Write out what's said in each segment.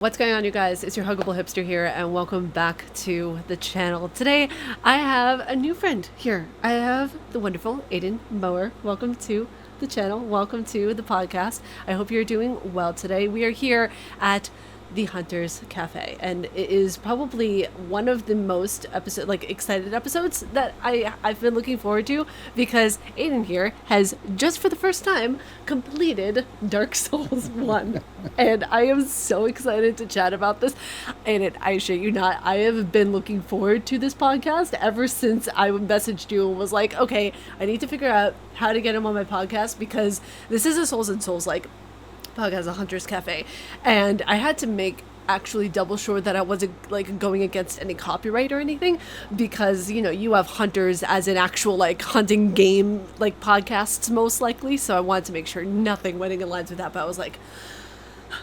What's going on, you guys? It's your Huggable Hipster here, and welcome back to the channel. Today, I have a new friend here. I have the wonderful Aidan Moher. Welcome to the channel. Welcome to the podcast. I hope you're doing well today. We are here at the Hunter's Cafe, and it is probably one of the most excited episodes that I've been looking forward to, because Aidan here has just for the first time completed Dark Souls 1 and I am so excited to chat about this. And I shit you not, I have been looking forward to this podcast ever since I messaged you and was like, okay, I need to figure out how to get him on my podcast, because this is a Souls and Souls like podcast, a Hunter's Cafe, and I had to make actually double sure that I wasn't like going against any copyright or anything, because you have hunters as an actual like hunting game like podcasts most likely, so I wanted to make sure nothing went in lines with that. But I was like,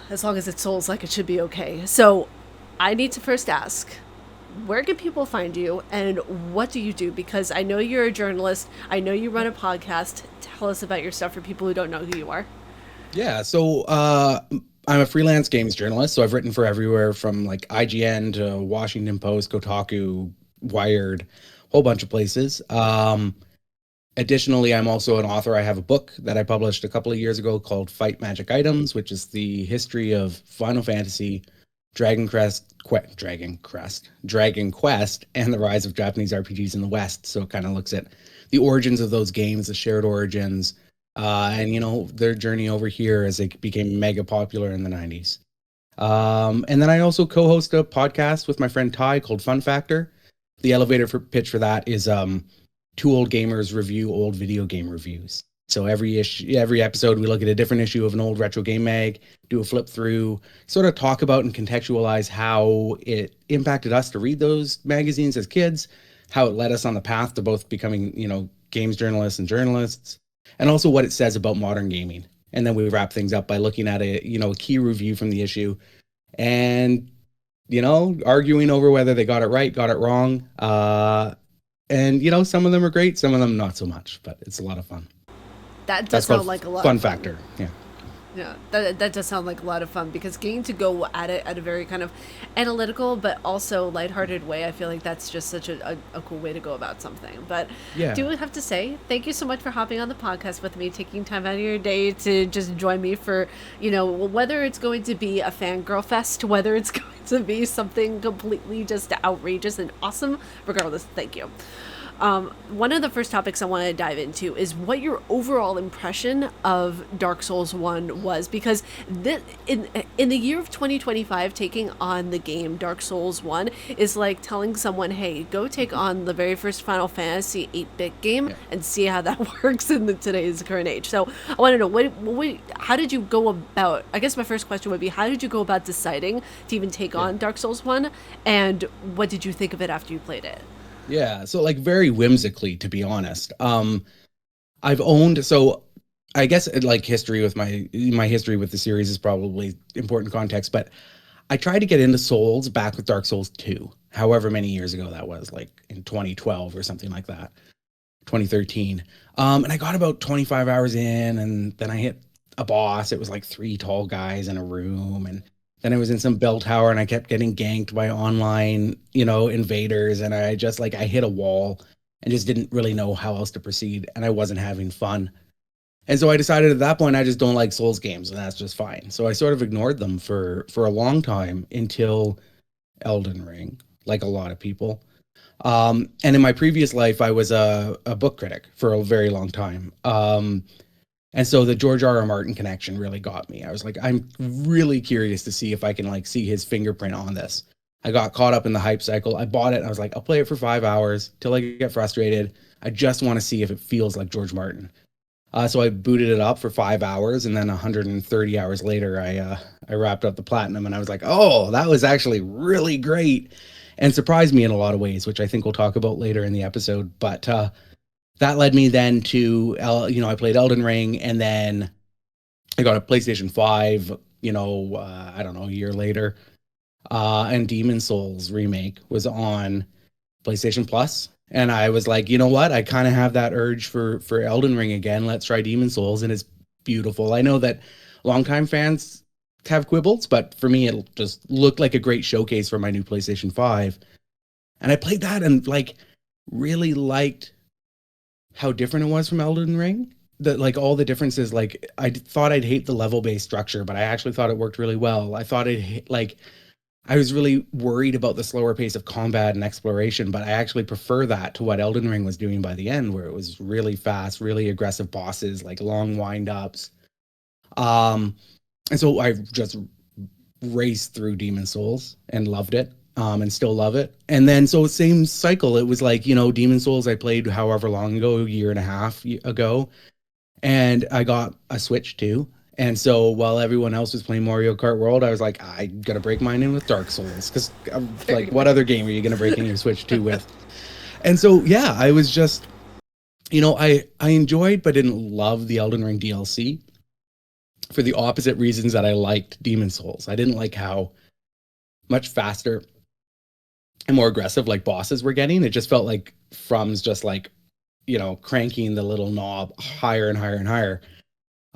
as long as it's Souls like, it should be okay. So I need to first ask, where can people find you and what do you do? Because I know you're a journalist, I know you run a podcast. Tell us about your stuff for people who don't know who you are. Yeah, so I'm a freelance games journalist, so I've written for everywhere from like IGN to Washington Post, Kotaku, Wired, whole bunch of places. Additionally, I'm also an author. I have a book that I published a couple of years ago called Fight Magic Items, which is the history of Final Fantasy, Dragon Quest, and the rise of Japanese RPGs in the West. So it kind of looks at the origins of those games, the shared origins, and their journey over here as they became mega popular in the 90s. And then I also co-host a podcast with my friend Ty called Fun Factor. The elevator pitch for that is two old gamers review old video game reviews. So every episode we look at a different issue of an old retro game mag, do a flip through, sort of talk about and contextualize how it impacted us to read those magazines as kids, how it led us on the path to both becoming, games journalists and journalists, and also what it says about modern gaming. And then we wrap things up by looking at a key review from the issue and, arguing over whether they got it right, got it wrong. And, some of them are great, some of them not so much, but it's a lot of fun. That does sound like a lot Fun of fun. Factor. Yeah. Yeah, that does sound like a lot of fun, because getting to go at it at a very kind of analytical but also lighthearted way, I feel like that's just such a cool way to go about something. But Yeah. do have to say, thank you so much for hopping on the podcast with me, taking time out of your day to just join me for, whether it's going to be a fangirl fest, whether it's going to be something completely just outrageous and awesome, regardless, thank you. One of the first topics I want to dive into is what your overall impression of Dark Souls 1 was, because in the year of 2025, taking on the game Dark Souls 1 is like telling someone, hey, go take on the very first Final Fantasy 8-bit game and see how that works in today's current age. So I want to know, how did you go about, I guess my first question would be, how did you go about deciding to even take on Dark Souls 1, and what did you think of it after you played it? Yeah, so like very whimsically, to be honest. So I guess like history with my history with the series is probably important context, but I tried to get into Souls back with Dark Souls 2, however many years ago that was, like in 2012 or something like that, 2013. And I got about 25 hours in, and then I hit a boss. It was like 3 tall guys in a room, and then I was in some bell tower and I kept getting ganked by online, invaders. And I just I hit a wall and just didn't really know how else to proceed. And I wasn't having fun. And so I decided at that point, I just don't like Souls games, and that's just fine. So I sort of ignored them for a long time until Elden Ring, like a lot of people. And in my previous life, I was a book critic for a very long time. And so the George R.R. Martin connection really got me. I was like, I'm really curious to see if I can see his fingerprint on this. I got caught up in the hype cycle. I bought it and I was like, I'll play it for 5 hours till I get frustrated. I just want to see if it feels like George Martin. So I booted it up for 5 hours, and then 130 hours later, I wrapped up the platinum, and I was like, oh, that was actually really great, and surprised me in a lot of ways, which I think we'll talk about later in the episode. But that led me then to, I played Elden Ring, and then I got a PlayStation 5, I don't know, a year later. And Demon Souls remake was on PlayStation Plus. And I was like, you know what? I kind of have that urge for Elden Ring again. Let's try Demon Souls, and it's beautiful. I know that longtime fans have quibbles, but for me, it just looked like a great showcase for my new PlayStation 5. And I played that and like really liked how different it was from Elden Ring. That like all the differences, like thought I'd hate the level based structure, but I actually thought it worked really well. I thought like I was really worried about the slower pace of combat and exploration, but I actually prefer that to what Elden Ring was doing by the end, where it was really fast, really aggressive bosses, like long wind ups. Um, and so I just raced through Demon Souls and loved it. And still love it. And then so same cycle. It was like, Demon Souls I played however long ago, a year and a half ago. And I got a Switch too. And so while everyone else was playing Mario Kart World, I was like, I gotta break mine in with Dark Souls. Cause I'm like, what other game are you gonna break in your Switch 2 with? And so yeah, I was just, I enjoyed but didn't love the Elden Ring DLC for the opposite reasons that I liked Demon Souls. I didn't like how much faster and more aggressive like bosses were getting. It just felt like From's just like, cranking the little knob higher and higher and higher.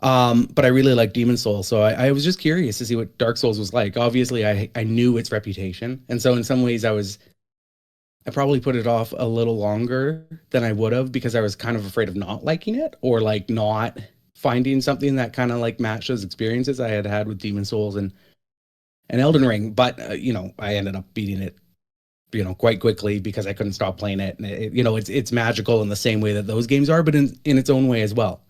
But I really like Demon Souls, so I was just curious to see what Dark Souls was like. Obviously, I knew its reputation, and so in some ways, I probably put it off a little longer than I would have because I was kind of afraid of not liking it or like not finding something that kind of like matched those experiences I had had with Demon Souls and Elden Ring. But I ended up beating it quite quickly because I couldn't stop playing it. And it's magical in the same way that those games are, but in its own way as well,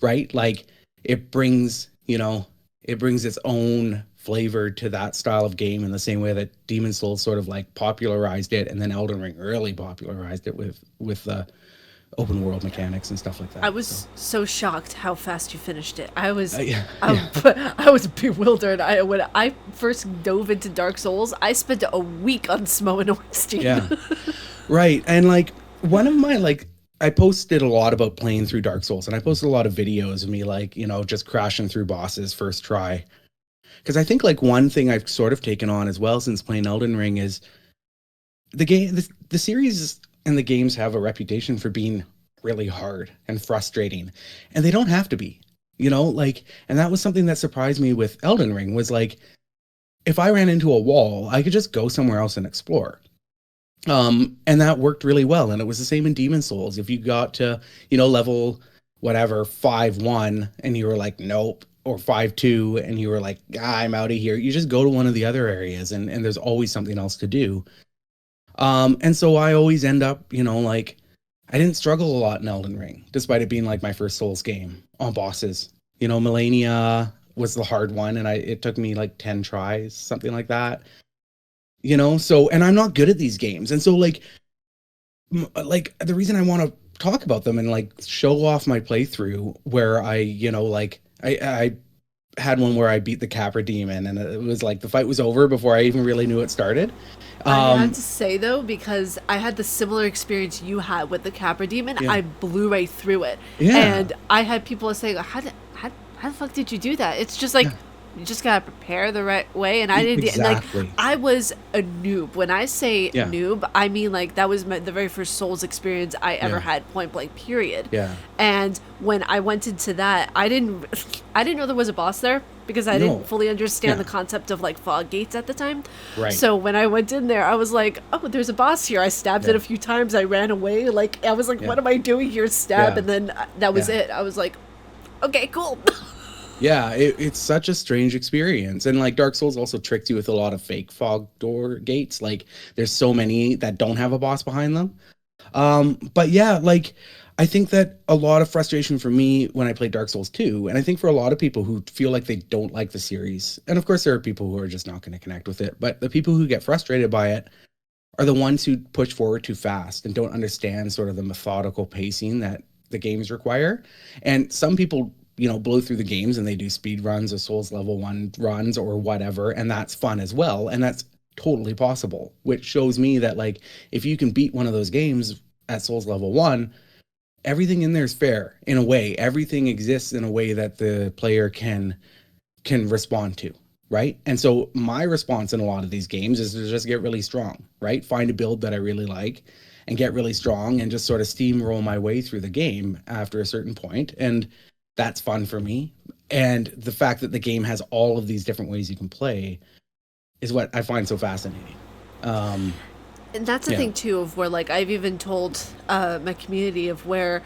right? Like it brings its own flavor to that style of game in the same way that Demon Souls sort of like popularized it, and then Elden Ring really popularized it with open world mechanics and stuff like that. I was so shocked how fast you finished it. I was, Yeah. I was bewildered. When I first dove into Dark Souls, I spent a week on Smo and Steam. Yeah, right. And like one of my like, I posted a lot about playing through Dark Souls, and I posted a lot of videos of me like just crashing through bosses first try. Because I think like one thing I've sort of taken on as well since playing Elden Ring is the series and the games have a reputation for being really hard and frustrating, and they don't have to be, like, and that was something that surprised me with Elden Ring was like, if I ran into a wall, I could just go somewhere else and explore. And that worked really well. And it was the same in Demon Souls. If you got to, level whatever 5-1 and you were like, nope, or 5-2 and you were like, I'm out of here, you just go to one of the other areas and there's always something else to do. And so I always end up, like, I didn't struggle a lot in Elden Ring, despite it being like my first Souls game on bosses. Melania was the hard one, and it took me like 10 tries, something like that. So, and I'm not good at these games. And so like the reason I want to talk about them and like show off my playthrough where I had one where I beat the Capra demon, and it was like the fight was over before I even really knew it started. I have to say though, because I had the similar experience you had with the Capra demon, Yeah. I blew right through it. Yeah. And I had people saying, how the fuck did you do that? It's just like, you just gotta prepare the right way, and I didn't. Exactly. And like, I was a noob. When I say noob, I mean like that was the very first Souls experience I ever had, point blank. Period. Yeah. And when I went into that, I didn't know there was a boss there because I didn't fully understand the concept of like fog gates at the time. Right. So when I went in there, I was like, oh, there's a boss here. I stabbed it a few times. I ran away. Like I was like, what am I doing here? Stab, and then that was it. I was like, okay, cool. Yeah, it's such a strange experience. And like Dark Souls also tricked you with a lot of fake fog door gates. Like there's so many that don't have a boss behind them. But yeah, like I think that a lot of frustration for me when I played Dark Souls 2, and I think for a lot of people who feel like they don't like the series, and of course there are people who are just not going to connect with it, but the people who get frustrated by it are the ones who push forward too fast and don't understand sort of the methodical pacing that the games require. And some people blow through the games and they do speed runs or Souls level 1 runs or whatever, and that's fun as well, and that's totally possible, which shows me that like if you can beat one of those games at Souls level 1, everything in there is fair in a way. Everything exists in a way that the player can respond to, right? And so my response in a lot of these games is to just get really strong, right? Find a build that I really like and get really strong and just sort of steamroll my way through the game after a certain point. And that's fun for me. And the fact that the game has all of these different ways you can play is what I find so fascinating. And that's the Yeah. thing too of where like I've even told my community of where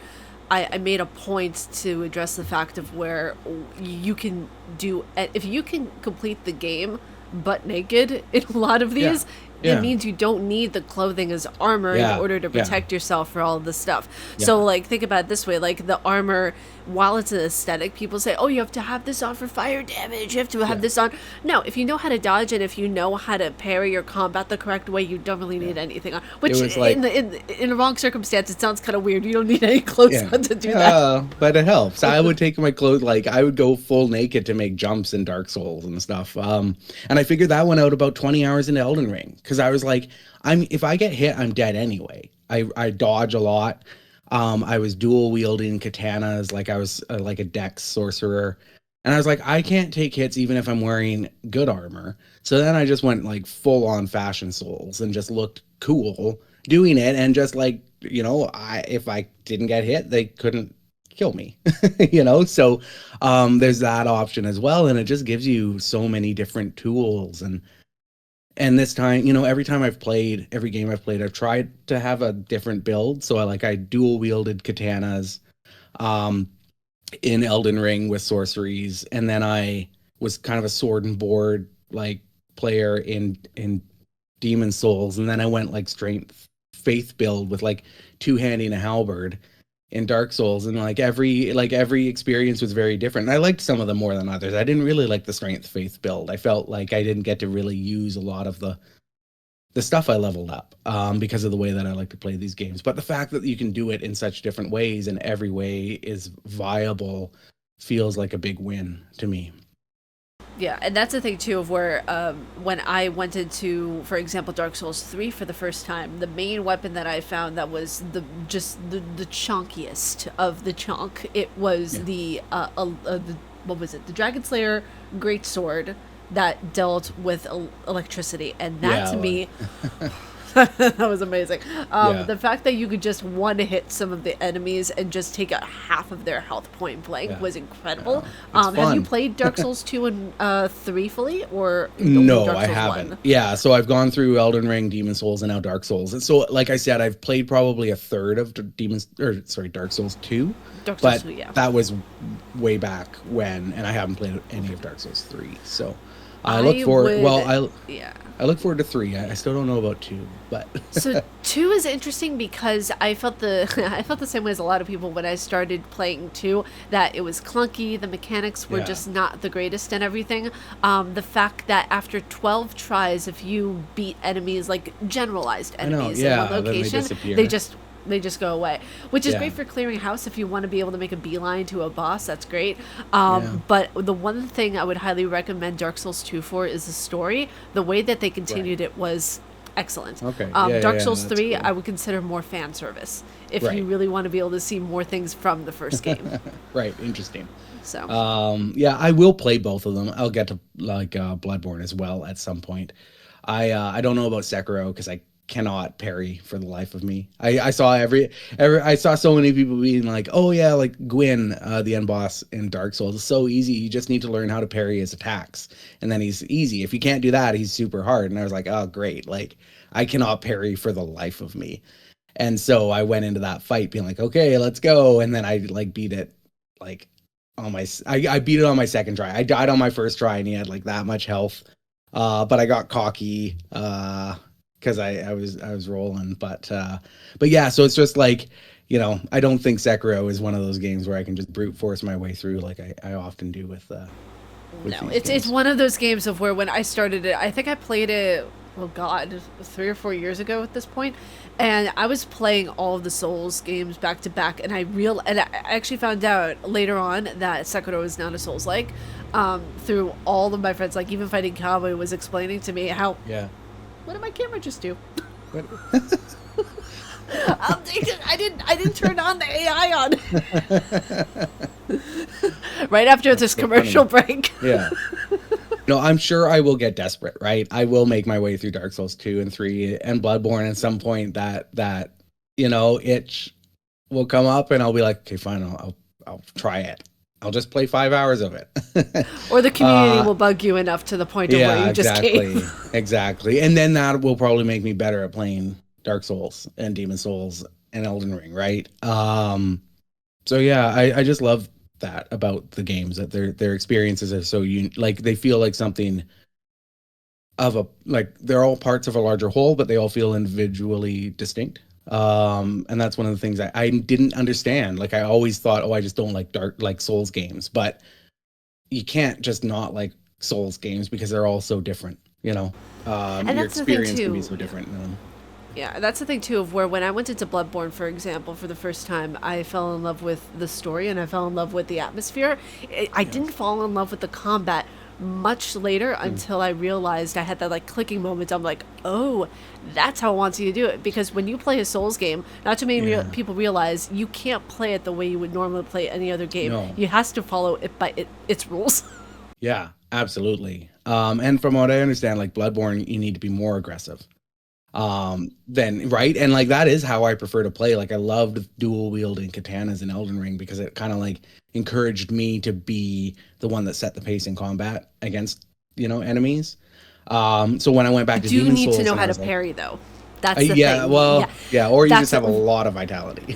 I made a point to address the fact of where you can do if you can complete the game butt naked in a lot of Yeah. these, it Yeah. means you don't need the clothing as armor in Yeah. order to Yeah. protect yourself for all of this stuff. Yeah. So like think about it this way, like the armor, while it's an aesthetic, people say, oh, you have to have this on for fire damage, you have to have Yeah. this on. No, if you know how to dodge and if you know how to parry your combat the correct way, you don't really need anything on. Which was like- in the wrong circumstance, it sounds kind of weird. You don't need any clothes Yeah. on to do that. But it helps. I would take my clothes, like I would go full naked to make jumps in Dark Souls and stuff. And I figured that one out about 20 hours into Elden Ring, because I was like, if I get hit, I'm dead anyway. I dodge a lot. I was dual wielding katanas, like I was like a dex sorcerer. And I was like, I can't take hits even if I'm wearing good armor. So then I just went like full on Fashion Souls and just looked cool doing it. And just like, if I didn't get hit, they couldn't kill me, So there's that option as well. And it just gives you so many different tools. And this time, every game I've played, I've tried to have a different build. So I dual wielded katanas in Elden Ring with sorceries. And then I was kind of a sword and board like player in Demon Souls. And then I went like straight faith build with like two-handing a halberd in Dark Souls. And like every experience was very different. And I liked some of them more than others. I didn't really like the strength faith build. I felt like I didn't get to really use a lot of the stuff I leveled up because of the way that I like to play these games. But the fact that you can do it in such different ways and every way is viable feels like a big win to me. Yeah, and that's the thing too of where when I went into, for example, Dark Souls 3 for the first time, the main weapon that I found that was the chunkiest of the chunk, it was the what was it? The Dragon Slayer Great Sword that dealt with electricity, and that to me that was amazing. The fact that you could just one hit some of the enemies and just take out half of their health point blank was incredible. Have you played Dark Souls 2 and 3 fully, or no? Dark I Souls haven't. 1? Yeah, so I've gone through Elden Ring, Demon Souls, and now Dark Souls. And so, like I said, I've played probably a third of Dark Souls 2. Dark Souls 2, yeah. That was way back when, and I haven't played any of Dark Souls 3. So I look forward. I look forward to 3. I still don't know about 2, but so 2 is interesting because I felt the same way as a lot of people when I started playing 2, that it was clunky, the mechanics were just not the greatest and everything. The fact that after 12 tries, if you beat enemies, like generalized enemies in one location, they just go away, which is great for clearing house if you want to be able to make a beeline to a boss. That's great. But the one thing I would highly recommend Dark Souls 2 for is the story. The way that they continued it was excellent. Okay. Dark Souls 3, cool. I would consider more fan service if you really want to be able to see more things from the first game. Right. Interesting. So I will play both of them. I'll get to like Bloodborne as well at some point. I don't know about Sekiro because I cannot parry for the life of me. I saw I saw so many people being like, oh yeah, like Gwyn, the end boss in Dark Souls is so easy, you just need to learn how to parry his attacks and then he's easy. If you can't do that, he's super hard. And I was like, oh great, like I cannot parry for the life of me. And so I went into that fight being like, okay, let's go. And then I like beat it like I beat it on my second try. I died on my first try and he had like that much health. But I got cocky because I was rolling, but yeah, so it's just like, I don't think Sekiro is one of those games where I can just brute force my way through like I often do with no, it's one of those games of where when I started it, I think I played it, oh god, 3 or 4 years ago at this point, and I was playing all of the Souls games back to back, and I actually found out later on that Sekiro is not a Souls-like, through all of my friends, like even Fighting Cowboy was explaining to me how what did my camera just do? I didn't turn on the AI on. Right after this commercial break. Yeah. No, I'm sure I will get desperate, right? I will make my way through Dark Souls 2 and 3 and Bloodborne at some point that itch will come up and I'll be like, okay, fine, I'll try it. I'll just play 5 hours of it. Or the community will bug you enough to the point of where Yeah, you just can't. exactly. And then that will probably make me better at playing Dark Souls and Demon Souls and Elden Ring, right? So yeah, I just love that about the games, that their experiences are so like they feel like something of a, like they're all parts of a larger whole, but they all feel individually distinct. And that's one of the things I didn't understand. Like I always thought, oh, I just don't like Souls games, but you can't just not like Souls games because they're all so different, you know. And Your that's the thing experience can be too. so different. Yeah, that's the thing too of where when I went into Bloodborne, for example, for the first time, I fell in love with the story and I fell in love with the atmosphere. I didn't fall in love with the combat much later until I realized I had that like clicking moment. I'm like, oh, that's how it wants you to do it. Because when you play a Souls game, not too many Yeah. people realize you can't play it the way you would normally play any other game. No. You has to follow it by its rules. Yeah, absolutely. And from what I understand, like Bloodborne, you need to be more aggressive. Then right, and like that is how I prefer to play. Like I loved dual wielding katanas in Elden Ring because it kind of like encouraged me to be the one that set the pace in combat against, enemies. So when I went back You to do Demon need to Souls know and I how to was like, parry, though. That's the yeah, thing. well, Yeah, yeah, or you just that's have a lot of vitality.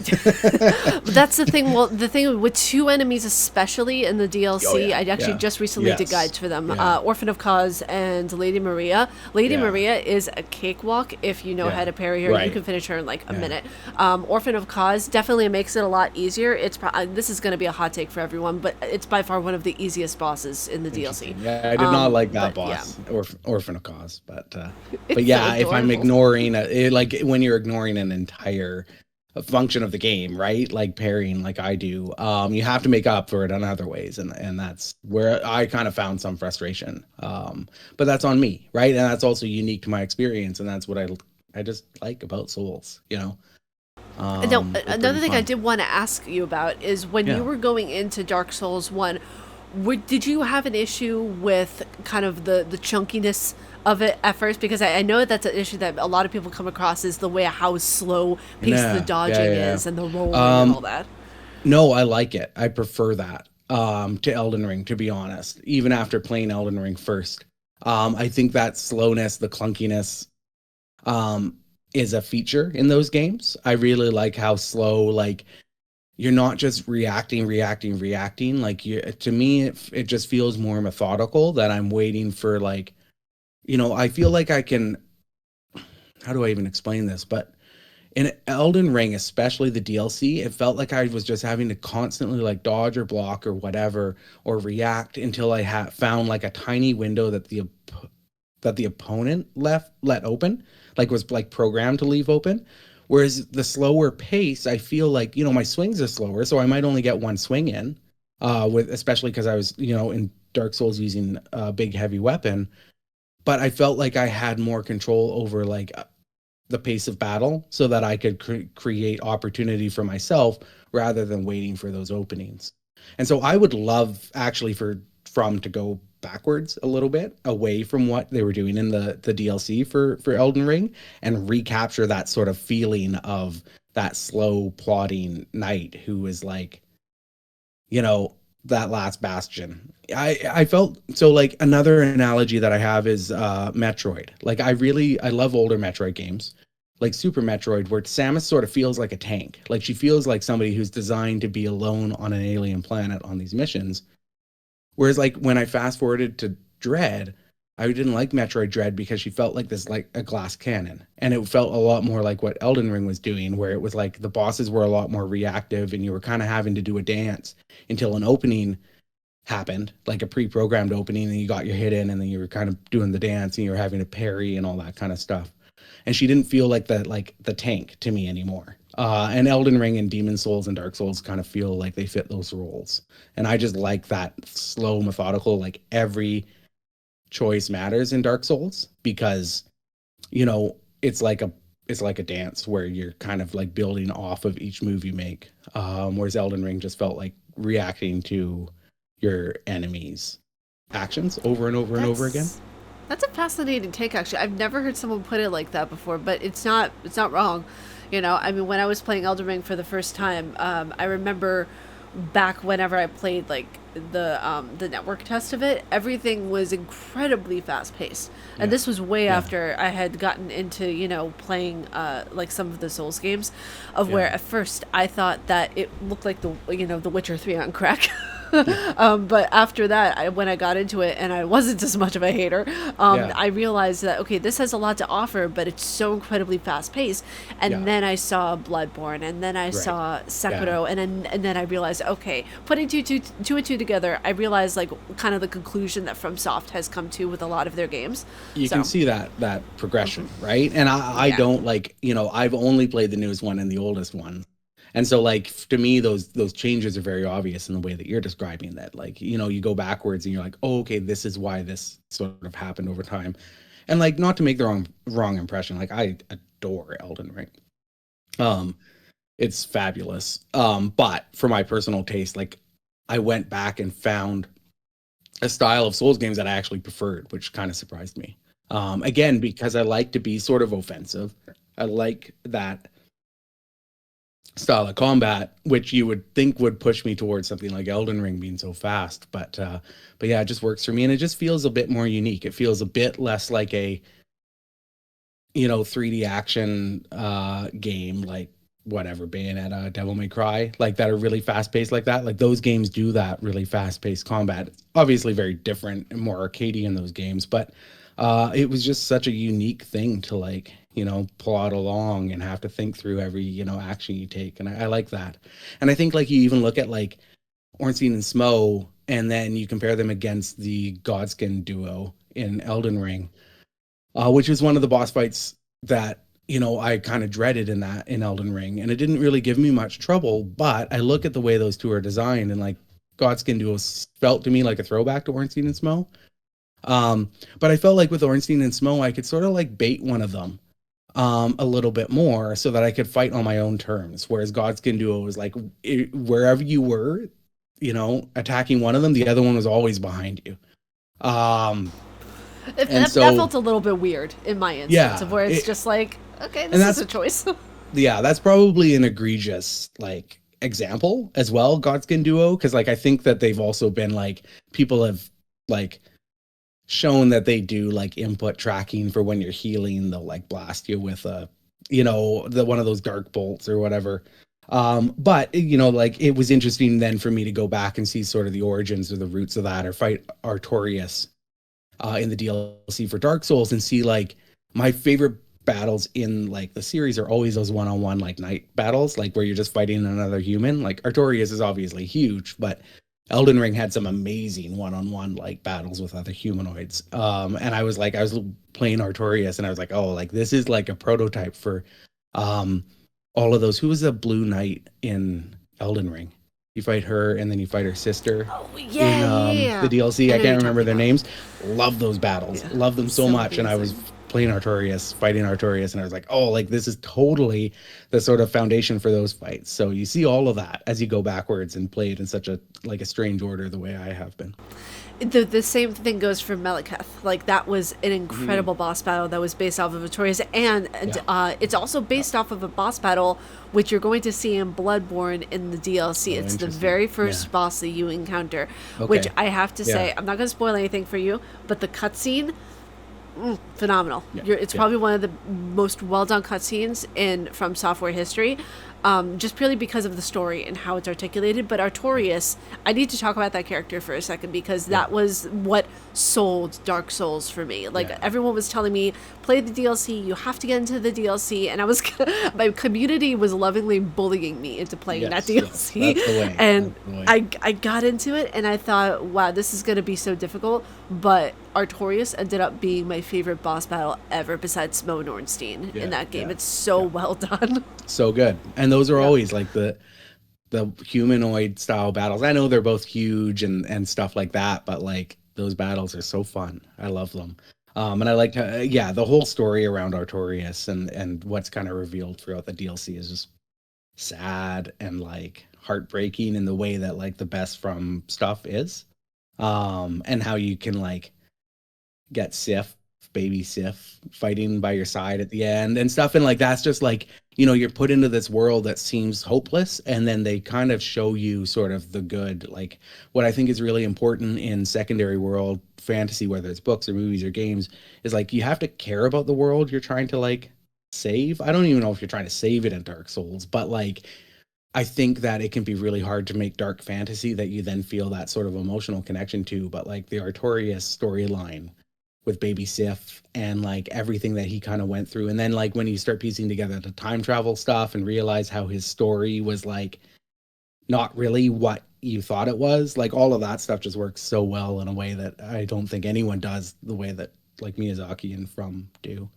that's the thing. Well, the thing with two enemies, especially in the DLC, Oh yeah, I actually yeah, just recently did yes, guides for them. yeah, Orphan of Cause and Lady Maria. Lady yeah, Maria is a cakewalk if you know how yeah, to parry her. You right, can finish her in like a yeah. minute. Orphan of Cause definitely makes it a lot easier. This is going to be a hot take for everyone, but it's by far one of the easiest bosses in the DLC. Interesting. Yeah, I did not like that But yeah, boss, Orphan of Cause, but it's so yeah, if I'm adorable. ignoring like when you're ignoring an entire function of the game, right? Like parrying, like I do, you have to make up for it in other ways, and that's where I kind of found some frustration. But that's on me, right? And that's also unique to my experience, and that's what I just like about Souls, Now, They're pretty another thing I fun. did want to ask you about is when you Yeah. were going into Dark Souls 1, did you have an issue with kind of the chunkiness of it at first? Because I know that's an issue that a lot of people come across is the way how slow paced the Yeah, yeah, dodging yeah. is and the rolling and all Um, that. No, I like it. I prefer that to Elden Ring, to be honest. Even after playing Elden Ring first, I think that slowness, the clunkiness, um, is a feature in those games. I really like how slow, like you're not just reacting. Like to me, it just feels more methodical that I'm waiting for like, I feel like I can. How do I even explain this? But in Elden Ring, especially the DLC, it felt like I was just having to constantly like dodge or block or whatever or react until I had found like a tiny window that the opponent let open, like was like programmed to leave open. Whereas the slower pace, I feel like my swings are slower, so I might only get one swing in. With especially because I was in Dark Souls using a big heavy weapon, but I felt like I had more control over like the pace of battle so that I could create opportunity for myself rather than waiting for those openings. And so I would love actually for From to go backwards a little bit away from what they were doing in the DLC for Elden Ring and recapture that sort of feeling of that slow plodding knight who is like, you know, that last bastion. I felt so like another analogy that I have is Metroid. Like I love older Metroid games. Like Super Metroid, where Samus sort of feels like a tank. Like she feels like somebody who's designed to be alone on an alien planet on these missions. Whereas like when I fast forwarded to Dread, I didn't like Metroid Dread because she felt like this like a glass cannon. And it felt a lot more like what Elden Ring was doing, where it was like the bosses were a lot more reactive and you were kind of having to do a dance until an opening happened, like a pre-programmed opening, and you got your hit in, and then you were kind of doing the dance and you were having to parry and all that kind of stuff. And she didn't feel like the tank to me anymore. And Elden Ring and Demon Souls and Dark Souls kind of feel like they fit those roles. And I just like that slow, methodical, like every choice matters in Dark Souls because you know it's like a dance where you're kind of like building off of each move you make. Whereas Elden Ring just felt like reacting to your enemies' actions over and over and over again. That's that's a fascinating take actually. I've never heard someone put it like that before, but it's not wrong. I mean when I was playing Elden Ring for the first time, I remember back whenever I played like the network test of it, everything was incredibly fast paced. And Yeah. this was way Yeah. after I had gotten into, playing like some of the Souls games, of where Yeah. at first I thought that it looked like the Witcher 3 on crack. Yeah. But after that, when I got into it and I wasn't as much of a hater, Yeah. I realized that, okay, this has a lot to offer, but it's so incredibly fast paced. And Yeah. then I saw Bloodborne, and then I Right. saw Yeah. Sekiro, and then I realized, okay, putting two and two together, I realized like kind of the conclusion that FromSoft has come to with a lot of their games. You can So see that progression, right? And I yeah. don't like, I've only played the newest one and the oldest one. And so like to me those changes are very obvious in the way that you're describing that. Like, you go backwards and you're like, "Oh, okay, this is why this sort of happened over time." And like not to make the wrong impression, like I adore Elden Ring. Um it's fabulous. But for my personal taste, like I went back and found a style of Souls games that I actually preferred, which kind of surprised me. Again, because I like to be sort of offensive. I like that style of combat, which you would think would push me towards something like Elden Ring being so fast. But yeah, it just works for me, and it just feels a bit more unique. It feels a bit less like a 3D action game like whatever Bayonetta, Devil May Cry, like that are really fast paced like that. Like those games do that really fast paced combat. It's obviously very different and more arcadey in those games, but it was just such a unique thing to like plod along and have to think through every action you take, and I like that. And I think like you even look at like Ornstein and Smo, and then you compare them against the Godskin duo in Elden Ring, which was one of the boss fights that I kind of dreaded in Elden Ring, and it didn't really give me much trouble. But I look at the way those two are designed, and like Godskin Duo felt to me like a throwback to Ornstein and Smo. But I felt like with Ornstein and Smo, I could sort of like bait one of them a little bit more so that I could fight on my own terms. Whereas Godskin Duo was like wherever you were, attacking one of them, the other one was always behind you. Um, and That so felt a little bit weird in my instance, of yeah, where it's just like, okay, and this is that's a choice. yeah, that's probably an egregious like example as well, Godskin Duo, because like I think that they've also been like people have like shown that they do like input tracking for when you're healing. They'll like blast you with a the one of those dark bolts or whatever. But like it was interesting then for me to go back and see sort of the origins or the roots of that, or fight Artorias in the DLC for Dark Souls, and see like my favorite battles in like the series are always those one-on-one like night battles, like where you're just fighting another human. Like Artorias is obviously huge, but Elden Ring had some amazing one-on-one like battles with other humanoids. And I was playing Artorias, and I was like, oh, like this is like a prototype for um all of those. Who was the Blue Knight in Elden Ring? You fight her, and then you fight her sister Oh in yeah, yeah, the yeah. DLC. I I know what you're can't remember talking their about. names. Love those battles. Yeah, Love them so so much. And I was amazing. playing Artorias, fighting Artorias, and I was like, oh, like this is totally the sort of foundation for those fights. So you see all of that as you go backwards and play it in such a like a strange order the way I have been. The same thing goes for Meliketh. Like that was an Mhm. incredible boss battle that was based off of Victoria's, and Yeah. it's also Yeah. based off of a boss battle which you're going to see in Bloodborne in the DLC. Oh, It's the interesting. very Yeah. first boss that you encounter, which Okay. I have to Yeah. say, I'm not going to spoil anything for you, but the cutscene, phenomenal. Yeah. It's Yeah. probably one of the most well done cutscenes in From Software history, just purely because of the story and how it's articulated. But Artorias, I need to talk about that character for a second, because Yeah. that was what sold Dark Souls for me. Like Yeah. everyone was telling me, play the DLC, you have to get into the DLC, and I was my community was lovingly bullying me into playing that Yes. Yes. DLC, That's the way. and That's the way. I got into it and I thought, wow, this is gonna be so difficult, but Artorias ended up being my favorite boss battle ever, besides Smo and Ornstein in Yeah. that game. Yeah. It's so Yeah. well done. So good. And those are Yep. always like the humanoid style battles. I know they're both huge and stuff like that, but like those battles are so fun. I love them. And I like to, yeah, the whole story around Artorias and what's kind of revealed throughout the DLC is just sad and like heartbreaking in the way that like the best from stuff is. And how you can like get Sif baby Sif fighting by your side at the end and stuff. And like, that's just like, you're put into this world that seems hopeless. And then they kind of show you sort of the good, like what I think is really important in secondary world fantasy, whether it's books or movies or games, is like, you have to care about the world you're trying to like save. I don't even know if you're trying to save it in Dark Souls, but like, I think that it can be really hard to make dark fantasy that you then feel that sort of emotional connection to. But like the Artorias storyline with baby Sif and like everything that he kind of went through. And then like when you start piecing together the time travel stuff and realize how his story was like not really what you thought it was, like all of that stuff just works so well in a way that I don't think anyone does the way that like Miyazaki and From do.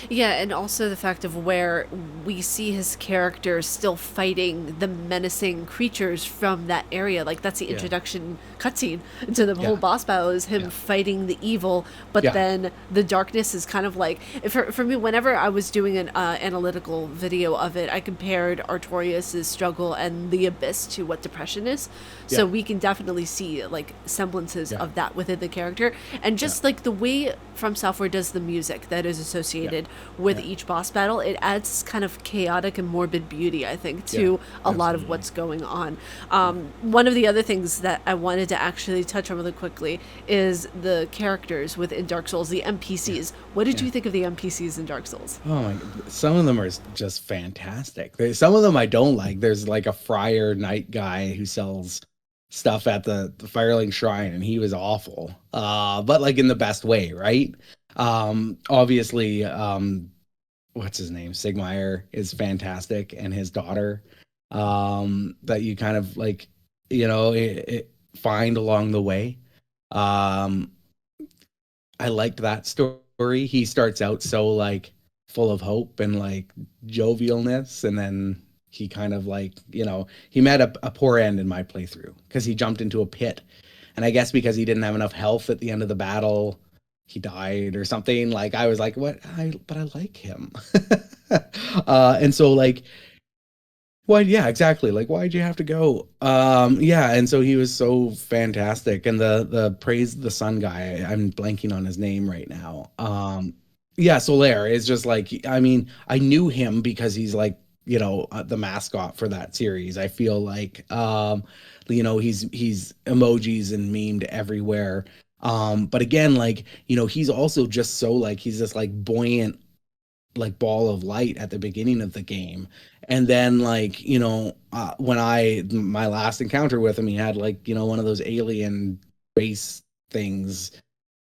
Yeah, and also the fact of where we see his character still fighting the menacing creatures from that area. Like, that's the introduction cutscene to the whole boss battle, is him fighting the evil, but then the darkness is kind of like, for me, whenever I was doing an analytical video of it, I compared Artorias' struggle and the Abyss to what depression is. So we can definitely see like semblances of that within the character, and just like the way From Software does the music that is associated with each boss battle, it adds kind of chaotic and morbid beauty, I think, to a lot of what's going on. One of the other things that I wanted to actually touch on really quickly is the characters within Dark Souls, the NPCs. What did you think of the NPCs in Dark Souls? Oh my, some of them are just fantastic. Some of them I don't like. There's like a friar knight guy who sells stuff at the Firelink Shrine, and he was awful, but like in the best way, right? Obviously, what's his name, Sigmire, is fantastic, and his daughter, that you kind of like, find along the way. I liked that story. He starts out so like full of hope and like jovialness, and then he kind of like, he met a poor end in my playthrough because he jumped into a pit, and I guess because he didn't have enough health at the end of the battle, he died or something. Like, I was like, but I like him. And so like, why? Yeah, exactly. Like, why'd you have to go? And so he was so fantastic. And the Praise the Sun guy, I'm blanking on his name right now. Solaire is just like, I mean, I knew him because he's like, the mascot for that series. I feel like, he's emojis and memed everywhere. But again, like, he's also just so like, he's this like buoyant, like ball of light at the beginning of the game. And then like, when my last encounter with him, he had like, one of those alien base things,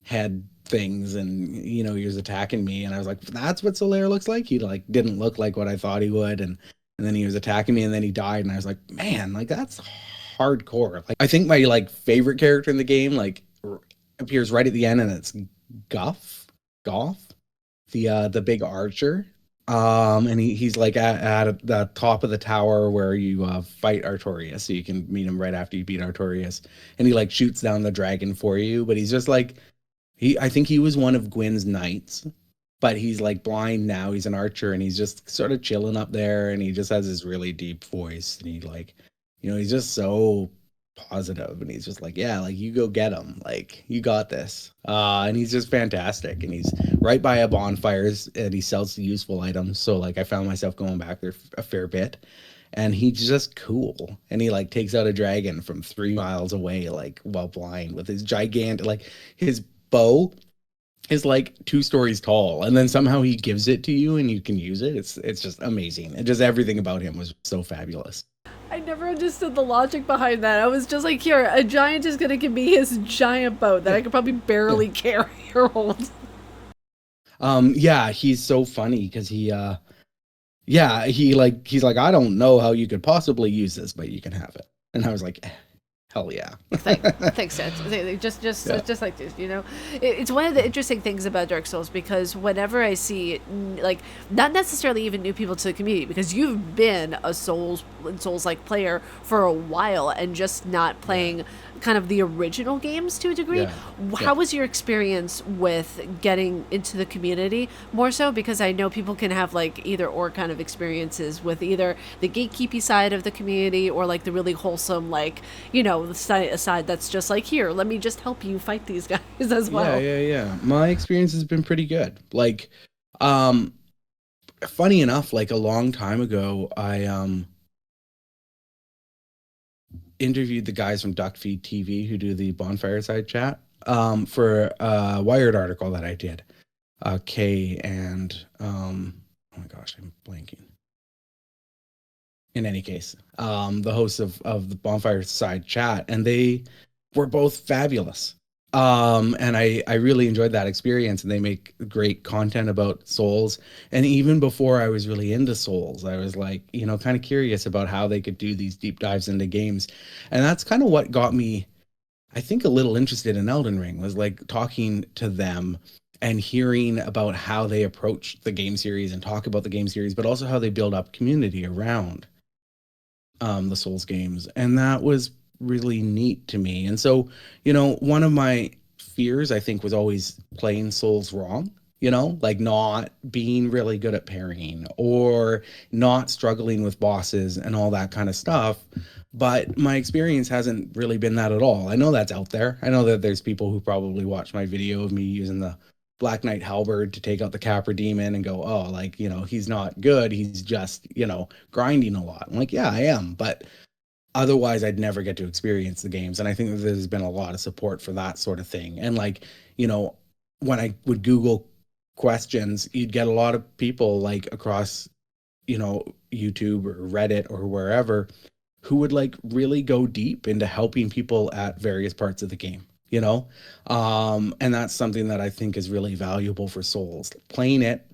head things, and he was attacking me, and I was like, that's what Solaire looks like. He like didn't look like what I thought he would, and then he was attacking me, and then he died, and I was like, man, like that's hardcore. Like, I think my like favorite character in the game like appears right at the end, and it's Goff, the big archer. And he's like at the top of the tower where you fight Artorias, so you can meet him right after you beat Artorias, and he like shoots down the dragon for you, but he's just like, I think he was one of Gwyn's knights, but he's like blind now. He's an archer, and he's just sort of chilling up there, and he just has this really deep voice, and he like, he's just so positive, and he's just like, yeah, like you go get him, like you got this. And he's just fantastic, and he's right by a bonfires, and he sells useful items. So like I found myself going back there a fair bit, and he's just cool, and he like takes out a dragon from 3 miles away, like while blind, with his gigantic, like his bow is like 2 stories tall, and then somehow he gives it to you and you can use it. It's just amazing. And just everything about him was so fabulous. I never understood the logic behind that. I was just like, here, a giant is gonna give me his giant bow that I could probably barely carry or hold. He's so funny because he's like, I don't know how you could possibly use this, but you can have it. And I was like, hell yeah. Thanks, Dad. Just like this, It's one of the interesting things about Dark Souls, because whenever I see, like, not necessarily even new people to the community, because you've been a Souls-like player for a while and just not playing kind of the original games to a degree. Yeah. Yeah. How was your experience with getting into the community more so? Because I know people can have like either or kind of experiences with either the gatekeepy side of the community or like the really wholesome, like, the side that's just like, here, let me just help you fight these guys as Yeah, well. yeah, yeah. My experience has been pretty good. Like, um, funny enough, like a long time ago, I interviewed the guys from Duckfeed TV who do the Bonfire Side chat for a Wired article that I did. Kay and oh my gosh, I'm blanking. In any case, the hosts of the Bonfire Side chat, and they were both fabulous. And I really enjoyed that experience, and they make great content about Souls. And even before I was really into Souls, I was like, kind of curious about how they could do these deep dives into games. And that's kind of what got me, I think, a little interested in Elden Ring, was like talking to them and hearing about how they approach the game series and talk about the game series, but also how they build up community around the Souls games. And that was really neat to me. And so, one of my fears, I think, was always playing Souls wrong, like not being really good at parrying or not struggling with bosses and all that kind of stuff. But my experience hasn't really been that at all. I know that's out there. I know that there's people who probably watch my video of me using the Black Knight Halberd to take out the Capra Demon and go, oh, like, he's not good. He's just, grinding a lot. I'm like, yeah, I am. But otherwise, I'd never get to experience the games. And I think that there's been a lot of support for that sort of thing. And like, when I would Google questions, you'd get a lot of people like across, YouTube or Reddit or wherever who would like really go deep into helping people at various parts of the game, and that's something that I think is really valuable for Souls. Playing it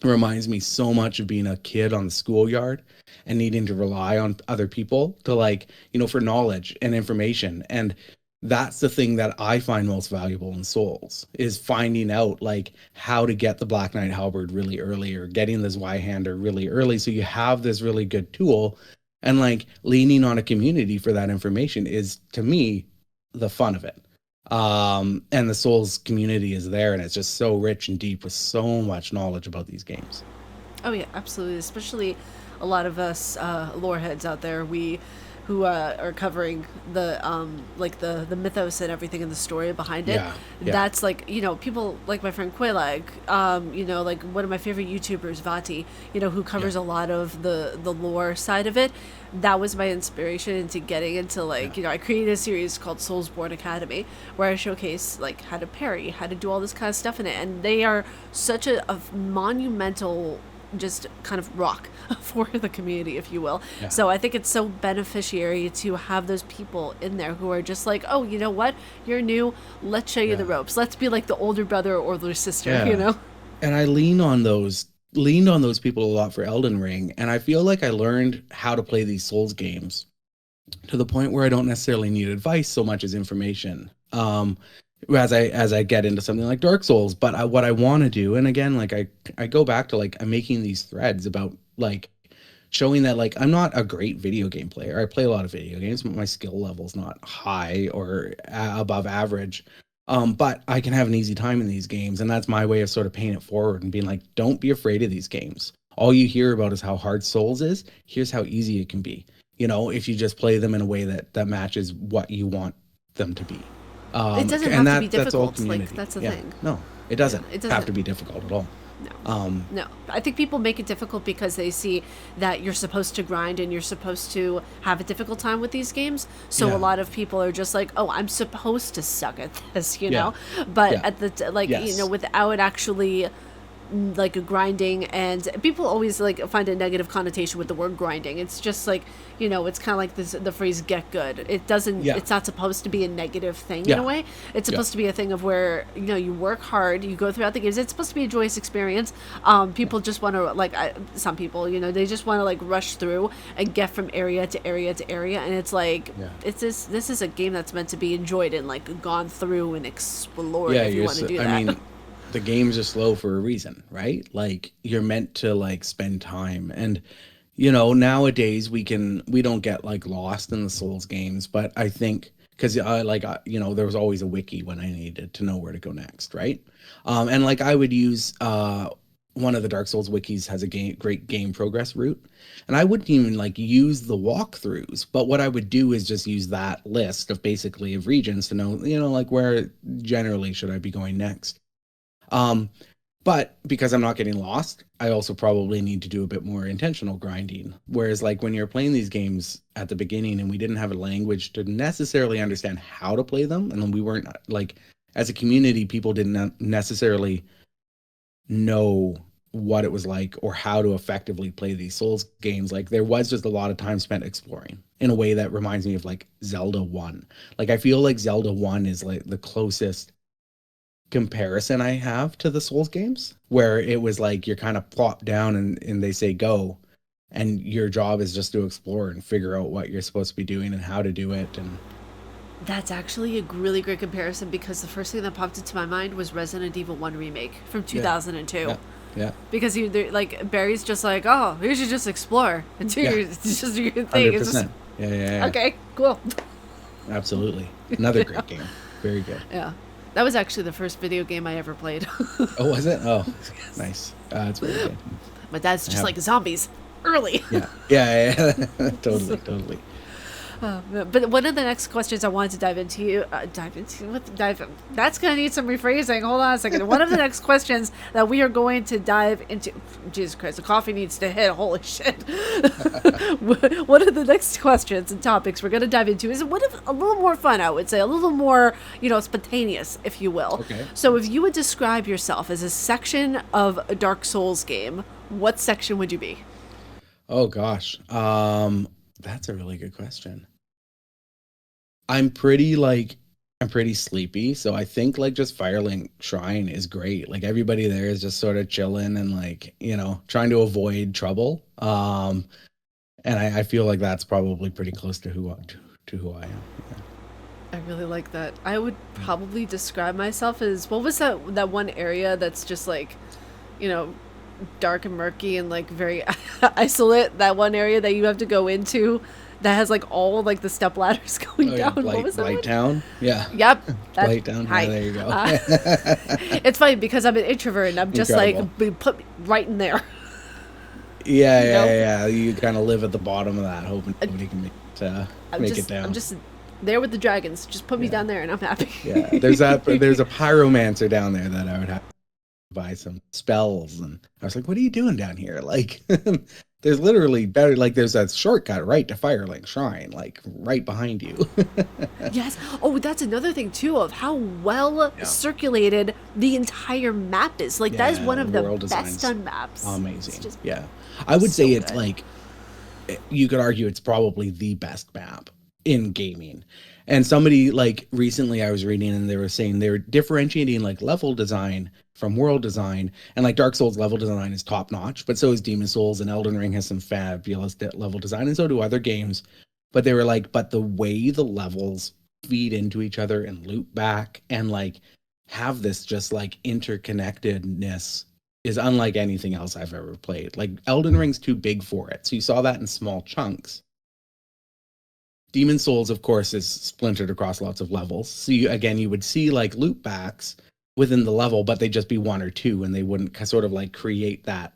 reminds me so much of being a kid on the schoolyard and needing to rely on other people to like, for knowledge and information. And that's the thing that I find most valuable in Souls, is finding out like how to get the Black Knight Halberd really early or getting this Zweihander really early. So you have this really good tool, and like leaning on a community for that information is, to me, the fun of it. And the Souls community is there, and it's just so rich and deep with so much knowledge about these games. Oh yeah, absolutely. Especially a lot of us lore heads out there, we who are covering the like the mythos and everything in the story behind it. Yeah, yeah, That's like, people like my friend Quaylag, like one of my favorite YouTubers, Vati, who yeah, covers a lot of the lore side of it. That was my inspiration into getting into like, yeah, I created a series called Soulsborne Academy where I showcase like how to parry, how to do all this kind of stuff in it, and they are such a monumental just kind of rock for the community, if you will. yeah, So I think it's so beneficiary to have those people in there who are just like, oh, you know what? You're new. Let's show you the yeah, ropes. Let's be like the older brother or older sister, yeah. And I leaned on those people a lot for Elden Ring, and I feel like I learned how to play these Souls games to the point where I don't necessarily need advice so much as information. As I get into something like Dark Souls, but what I want to do, and again, like I go back to like I'm making these threads about like showing that like I'm not a great video game player. I play a lot of video games, but my skill level's not high or above average. But I can have an easy time in these games, and that's my way of sort of paying it forward and being like, don't be afraid of these games. All you hear about is how hard Souls is. Here's how easy it can be. If you just play them in a way that matches what you want them to be. It doesn't And have to be that's all difficult. Like, community. that's the Yeah, thing. no, it Yeah, doesn't it have to doesn't. be difficult at all. No. Um, No. I think people make it difficult because they see that you're supposed to grind and you're supposed to have a difficult time with these games. So a yeah, lot of people are just like, "Oh, I'm supposed to suck at this," you yeah, know? But yeah, at like, yes, without actually like a grinding, and people always like find a negative connotation with the word grinding. It's just like, it's kind of like the phrase get good. yeah, It's not supposed to be a negative thing in a yeah, way. It's yeah, supposed to be a thing of where, you work hard, you go throughout the games. It's supposed to be a joyous experience. People just want to like, some people, they just want to like rush through and get from area to area to area, and it's like, yeah. this is a game that's meant to be enjoyed and like gone through and explored, Yeah, if you want to do I that. mean, the games are slow for a reason, right? Like you're meant to like spend time. And nowadays we don't get like lost in the Souls games, but I think because there was always a wiki when I needed to know where to go next, right? And like I would use one of the Dark Souls wikis has a great game progress route, and I wouldn't even like use the walkthroughs, but what I would do is just use that list of basically of regions to know, like where generally should I be going next. But because I'm not getting lost, I also probably need to do a bit more intentional grinding. Whereas like when you're playing these games at the beginning and we didn't have a language to necessarily understand how to play them, and then we weren't like, as a community, people didn't necessarily know what it was like or how to effectively play these Souls games. Like there was just a lot of time spent exploring in a way that reminds me of like Zelda 1. Like I feel like Zelda 1 is like the closest comparison I have to the Souls games, where it was like you're kind of plopped down and they say go, and your job is just to explore and figure out what you're supposed to be doing and how to do it. And That's actually a really great comparison, because the first thing that popped into my mind was Resident Evil 1 remake from 2002. Yeah. Because like Barry's just like, oh, you should just explore and do just do your thing. 100%. It's just, Yeah. okay, cool. Absolutely. Another great game. Very good. Yeah. That was actually the first video game I ever played. Oh, was it? Oh, nice. It's very good. But that's just like zombies early. Yeah. Totally. But one of the next questions I wanted to dive into, that's going to need some rephrasing. Hold on a second. One of the next questions that we are going to dive into, Jesus Christ, the coffee needs to hit. Holy shit. One of the next questions and topics we're going to dive into is a little more fun, I would say, a little more, spontaneous, if you will. Okay. So if you would describe yourself as a section of a Dark Souls game, what section would you be? Oh gosh. That's a really good question. I'm pretty sleepy, so I think like just Firelink Shrine is great. Like everybody there is just sort of chilling and like, trying to avoid trouble. And I feel like that's probably pretty close to who I am. Yeah. I really like that. I would probably describe myself as, what was that one area that's just like, dark and murky and like very isolate, that one area that you have to go into that has like all like the step ladders going down. What was that Blight one? Town? Yeah. Yep. Blight Town. Hi. Yeah, there you go. It's funny because I'm an introvert and I'm just Incredible. like, put me right in there. Yeah. You kind of live at the bottom of that, hoping nobody can make it down. I'm just there with the dragons. Just put me down there and I'm happy. Yeah. There's a pyromancer down there that I would have buy some spells, and I was like, what are you doing down here? Like there's literally there's a shortcut right to Firelink Shrine, like right behind you. Yes. Oh, that's another thing too, of how well circulated the entire map is. Like that is one of the best done maps. Amazing. I would say it's like, you could argue it's probably the best map in gaming. And somebody like recently I was reading and they were saying they're differentiating like level design from world design, and like Dark Souls level design is top notch, but so is Demon Souls, and Elden Ring has some fabulous level design, and so do other games. But they were like, but the way the levels feed into each other and loop back and like have this just like interconnectedness is unlike anything else I've ever played. Like Elden Ring's too big for it, so you saw that in small chunks. Demon Souls, of course, is splintered across lots of levels. So you would see like loop backs within the level, but they'd just be one or two, and they wouldn't sort of like create that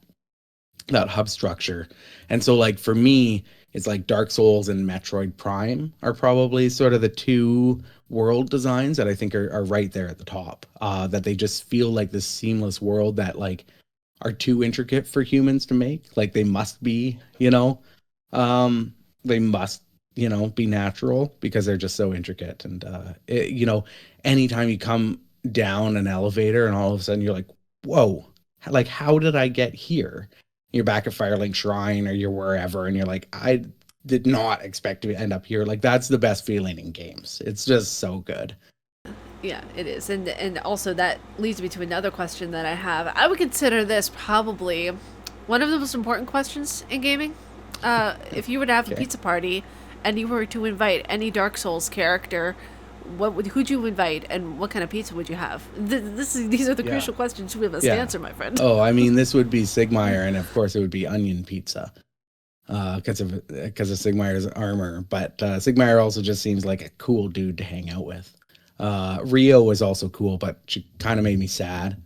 hub structure. And so like for me, it's like Dark Souls and Metroid Prime are probably sort of the two world designs that I think are right there at the top. That they just feel like this seamless world that like are too intricate for humans to make. Like they must be, they must be natural because they're just so intricate. And anytime you come down an elevator and all of a sudden you're like, whoa, like how did I get here? You're back at Firelink Shrine or you're wherever, and you're like, I did not expect to end up here. Like that's the best feeling in games. It's just so good. Yeah, it is. And also that leads me to another question that I have. I would consider this probably one of the most important questions in gaming. If you were to have a pizza party and you were to invite any Dark Souls character, who'd you invite and what kind of pizza would you have? These are the crucial questions we must answer, my friend. Oh, I mean, this would be Sigmire, and of course it would be onion pizza. because of Sigmaier's armor. But Sigmaier also just seems like a cool dude to hang out with. Rio was also cool, but she kind of made me sad.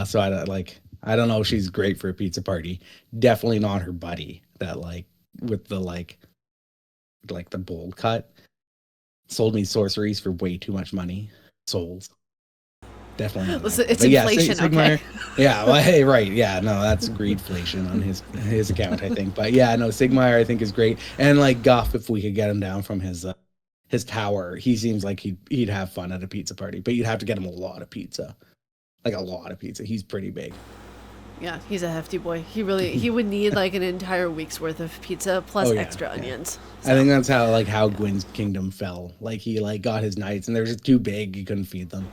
So I don't know if she's great for a pizza party. Definitely not her buddy that like with the like the bold cut sold me sorceries for way too much money. Souls. Definitely not. Listen, That guy. it's But yeah, inflation, okay? Sigmar. Yeah, well, hey, right. Yeah, no, that's greedflation on his account, I think. But yeah, no, Sigmar I think is great, and like Guff, if we could get him down from his tower, he seems like he'd have fun at a pizza party. But you'd have to get him a lot of pizza, like a lot of pizza. He's pretty big. Yeah, he's a hefty boy. He would need like an entire week's worth of pizza plus Oh yeah, extra yeah. onions. I think that's how Gwyn's kingdom fell. Like he like got his knights, and they're just too big. He couldn't feed them.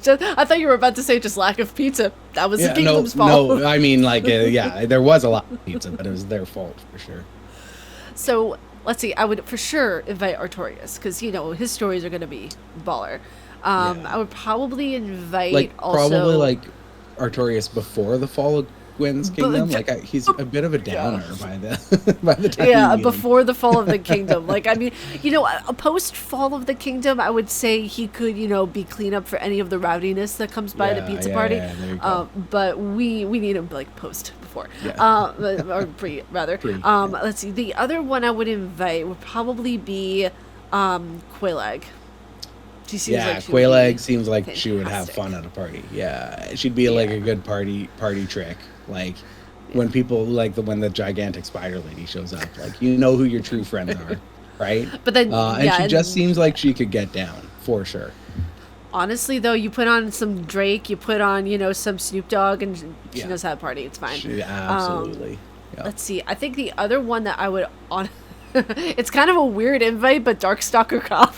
So I thought you were about to say just lack of pizza. That was the Yeah, kingdom's fault. no. I mean, like, yeah, there was a lot of pizza, but it was their fault for sure. So let's see. I would for sure invite Artorias because his stories are going to be baller. Yeah. I would probably invite Like also probably like Artorias before the fall of Gwyn's kingdom. Like he's a bit of a downer by the by the time. yeah, you meet him. before the fall of the kingdom. Like, I mean, a post fall of the kingdom, I would say he could, be cleanup for any of the rowdiness that comes by the pizza party. Yeah, there you go. But we need him like post before, Yeah. or pre rather. Pre, yeah. Let's see. The other one I would invite would probably be Quailag. She seems Yeah, like she would Quailag be seems like she would have fantastic. fun at a party. Yeah, she'd be like a good party trick. Like when people when the gigantic spider lady shows up, like who your true friends are, right? But then, And she just seems like she could get down for sure. honestly, though, you put on some Drake, you put on, some Snoop Dogg, and she Yeah. knows how to party. It's fine. Absolutely. Yeah. Let's see. I think the other one that I would on. It's kind of a weird invite, but Darkstalker Cop.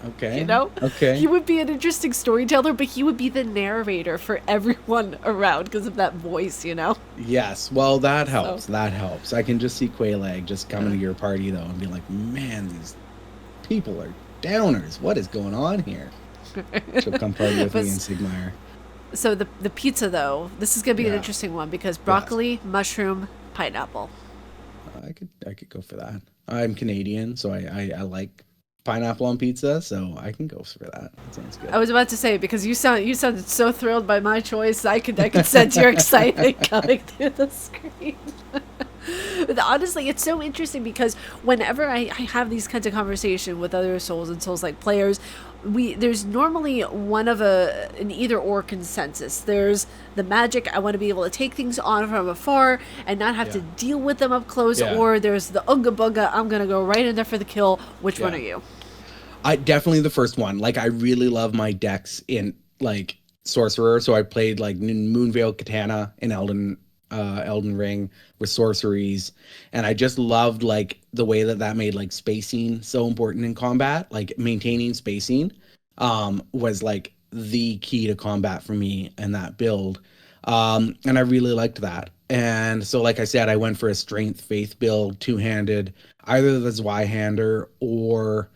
Okay. Okay. He would be an interesting storyteller, but he would be the narrator for everyone around because of that voice. Yes. Well, that helps. That helps. I can just see Quailag just coming to your party though and be like, man, these people are downers. What is going on here? She'll come party with me and Sigmaier. So the pizza though, this is gonna be an Yeah. interesting one because broccoli, mushroom, pineapple. I could go for that. I'm Canadian, so I like pineapple on pizza, so I can go for that. That sounds good. I was about to say because you sounded so thrilled by my choice. I could sense your excitement coming through the screen. But honestly, it's so interesting because whenever I have these kinds of conversation with other Souls and Souls like players, there's normally one of an either or consensus. There's the magic, I want to be able to take things on from afar and not have to deal with them up close, or there's the Unga Bunga, I'm gonna go right in there for the kill. Which one are you? I definitely the first one. Like I really love my decks in like sorcerer, so I played like Moonveil Katana in Elden Ring with sorceries, and I just loved like the way that made like spacing so important in combat. Like maintaining spacing was like the key to combat for me in that build, and I really liked that. And so like I said, I went for a strength faith build, two-handed, either the Zweihander or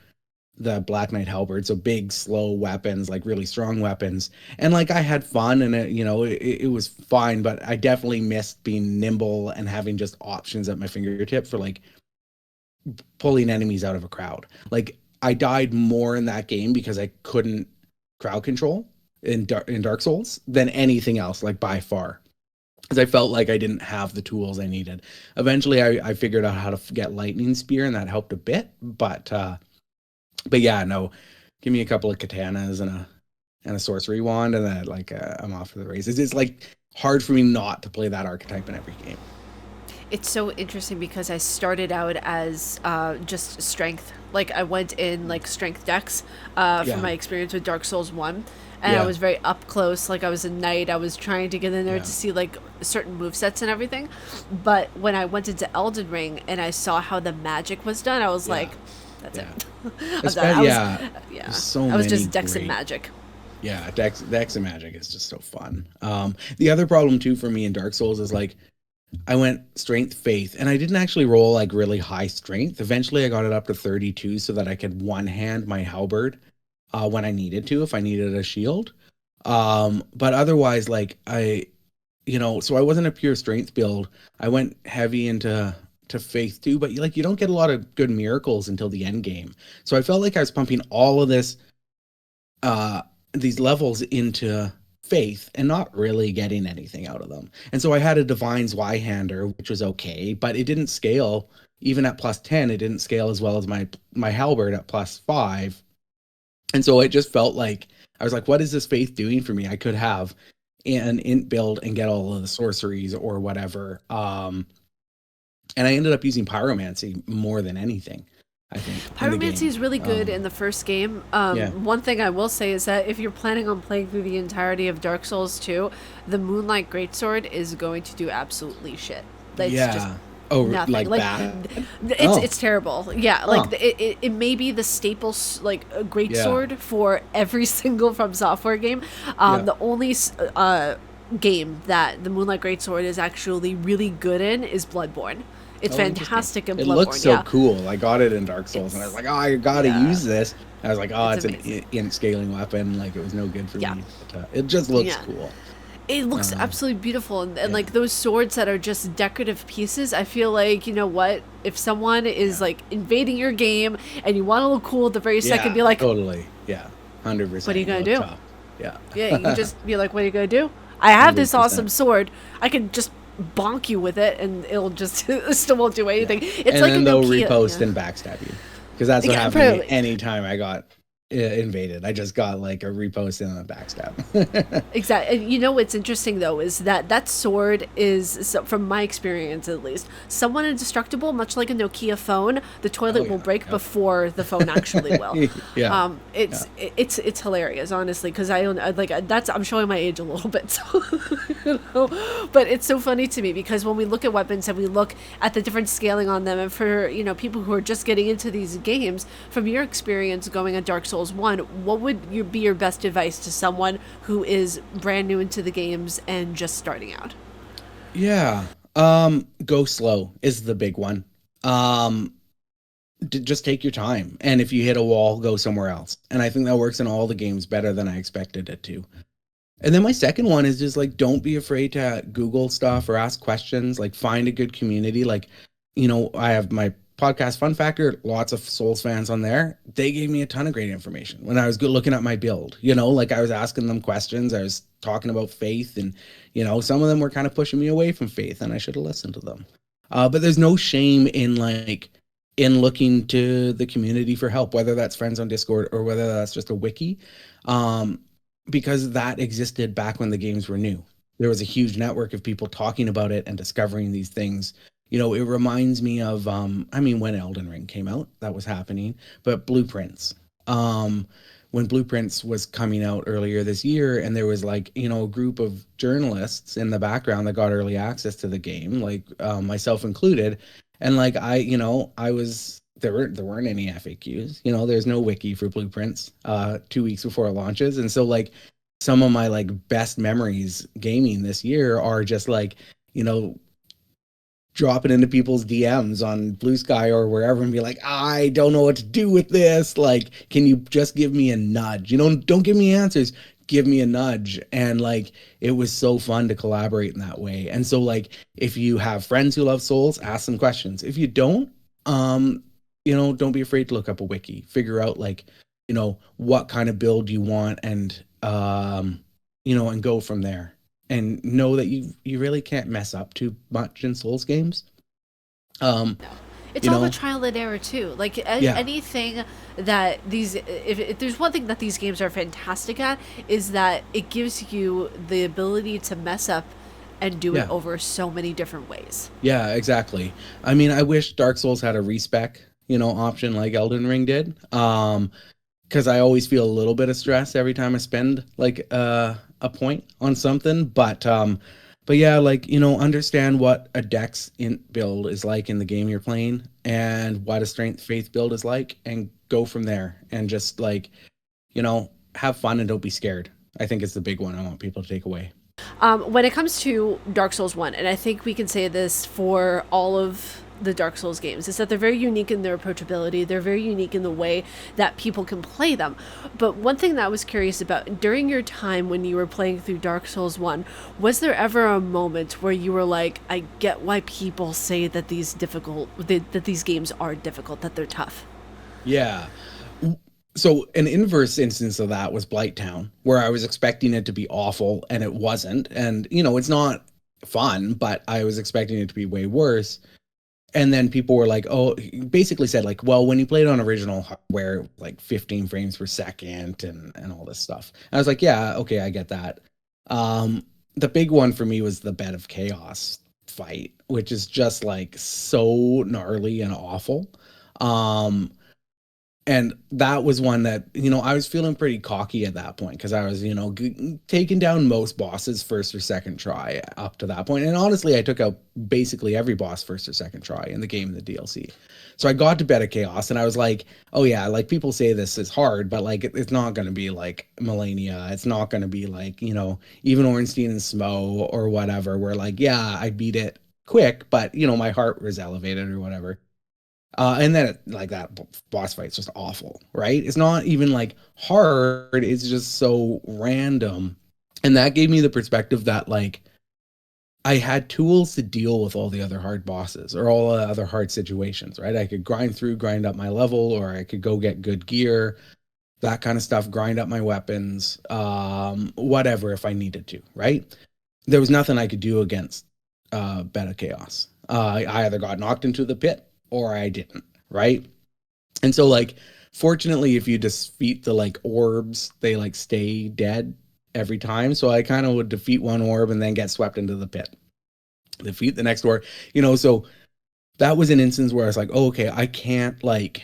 the Black Knight Halberd, so big, slow weapons, like really strong weapons. And like I had fun, and it was fine, but I definitely missed being nimble and having just options at my fingertip for like pulling enemies out of a crowd. Like I died more in that game because I couldn't crowd control in Dark Souls than anything else, like by far. Because I felt like I didn't have the tools I needed. Eventually, I figured out how to get Lightning Spear, and that helped a bit. But yeah, no, give me a couple of katanas and a sorcery wand, and then like I'm off for the races. It's like hard for me not to play that archetype in every game. It's so interesting because I started out as just strength. Like I went in like strength decks from my experience with Dark Souls 1. And I was very up close. Like I was a knight. I was trying to get in there to see like certain movesets and everything. But when I went into Elden Ring and I saw how the magic was done, I was like, that's it. So I was just many Dex great- and magic. Yeah, Dex and magic is just so fun. The other problem too for me in Dark Souls is like I went strength faith, and I didn't actually roll like really high strength. Eventually, I got it up to 32 so that I could one hand my halberd when I needed to, if I needed a shield. But otherwise, like so I wasn't a pure strength build. I went heavy into faith too, but like you don't get a lot of good miracles until the end game. So I felt like I was pumping all of uh these levels into faith and not really getting anything out of them. And so I had a Divine's Y-hander, which was okay, but it didn't scale even at plus 10. It didn't scale as well as my halberd at plus 5. And so it just felt like I was like, what is this faith doing for me? I could have an int build and get all of the sorceries or whatever. And I ended up using pyromancy more than anything, I think. Pyromancy is really good in the first game. Yeah. One thing I will say is that if you're planning on playing through the entirety of Dark Souls 2, the Moonlight Greatsword is going to do absolutely shit. It's just nothing. Like bad? It's terrible. Yeah, like it may be the staple greatsword for every single From Software game. The only game that the Moonlight Greatsword is actually really good in is Bloodborne. It's fantastic in Bloodborne. It looks so cool. I got it in Dark Souls, and I was like, oh, I gotta use this. I was like, oh, it's an int scaling weapon. Like, it was no good for me. But, it just looks cool. It looks absolutely beautiful. And like those swords that are just decorative pieces, I feel like, you know what? If someone is like invading your game and you want to look cool at the very second, be like... Totally. Yeah. 100%. What are you going to do? Top. Yeah. Yeah, you can just be like, what are you going to do? I have 100%. This awesome sword. I can just bonk you with it and it'll just still won't do anything. It's and like then they'll repost and backstab you, because that's what happened anytime I got invaded. I just got like a repost and a backstab. Exactly. And you know what's interesting though is that sword is, from my experience at least, somewhat indestructible. Much like a Nokia phone, the toilet will break before the phone actually will. It's hilarious, honestly, because I'm showing my age a little bit, so but it's so funny to me because when we look at weapons and we look at the different scaling on them, and for people who are just getting into these games, from your experience going at Dark Souls 1, what would be your best advice to someone who is brand new into the games and just starting out? Go slow is the big one. Just take your time, and if you hit a wall, go somewhere else. And I think that works in all the games better than I expected it to. And then my second one is just like, don't be afraid to Google stuff or ask questions. Like, find a good community. Like, I have my podcast Fun Factor, lots of Souls fans on there. They gave me a ton of great information when I was looking at my build. Like I was asking them questions. I was talking about faith, and some of them were kind of pushing me away from faith, and I should have listened to them. But there's no shame in looking to the community for help, whether that's friends on Discord or whether that's just a wiki, because that existed back when the games were new. There was a huge network of people talking about it and discovering these things. It reminds me of, when Elden Ring came out, that was happening, but Blueprints. When Blueprints was coming out earlier this year, and there was a group of journalists in the background that got early access to the game, myself included. And there weren't any FAQs, there's no wiki for Blueprints 2 weeks before it launches. And so some of my best memories gaming this year are just drop it into people's DMs on Blue Sky or wherever and be like, I don't know what to do with this. Can you just give me a nudge? Don't give me answers. Give me a nudge. And it was so fun to collaborate in that way. And so if you have friends who love Souls, ask them questions. If you don't, don't be afraid to look up a wiki, figure out what kind of build you want, and and go from there. And know that you really can't mess up too much in Souls games. No. It's all the trial and error too. Anything that if there's one thing that these games are fantastic at, is that it gives you the ability to mess up and do it over so many different ways. Yeah, exactly. I wish Dark Souls had a respec, option like Elden Ring did. Because I always feel a little bit of stress every time I spend a point on something, but understand what a dex int build is like in the game you're playing, and what a strength faith build is like, and go from there, and just have fun and don't be scared. I think it's the big one I want people to take away. When it comes to Dark Souls 1, and I think we can say this for all of the Dark Souls games is that they're very unique in their approachability. They're very unique in the way that people can play them. But one thing that I was curious about, during your time when you were playing through Dark Souls 1, was there ever a moment where you were like, I get why people say that these games are difficult, that they're tough? Yeah. So an inverse instance of that was Blighttown, where I was expecting it to be awful and it wasn't. And, it's not fun, but I was expecting it to be way worse. And then people were like, oh, basically said like, well, when you played on original hardware, like 15 frames per second and all this stuff. And I was like, yeah, okay, I get that. The big one for me was the Bed of Chaos fight, which is just like so gnarly and awful. And that was one that, I was feeling pretty cocky at that point because I was, taking down most bosses first or second try up to that point. And honestly, I took out basically every boss first or second try in the game, in the DLC. So I got to Bed of Chaos and I was like, oh yeah, like people say this is hard, but like it's not going to be like Millennia. It's not going to be like, even Ornstein and Smo or whatever, where like, yeah, I beat it quick, but my heart was elevated or whatever. And then like that boss fight's just awful, right? It's not even like hard, it's just so random. And that gave me the perspective that like I had tools to deal with all the other hard bosses or all the other hard situations, right? I could grind up my level, or I could go get good gear, that kind of stuff, grind up my weapons, whatever, if I needed to, right? There was nothing I could do against Bed of Chaos. I either got knocked into the pit or I didn't, right? And so like fortunately, if you defeat the like orbs, they like stay dead every time. So I kind of would defeat one orb and then get swept into the pit, defeat the next orb, so that was an instance where I was like, oh, okay, I can't like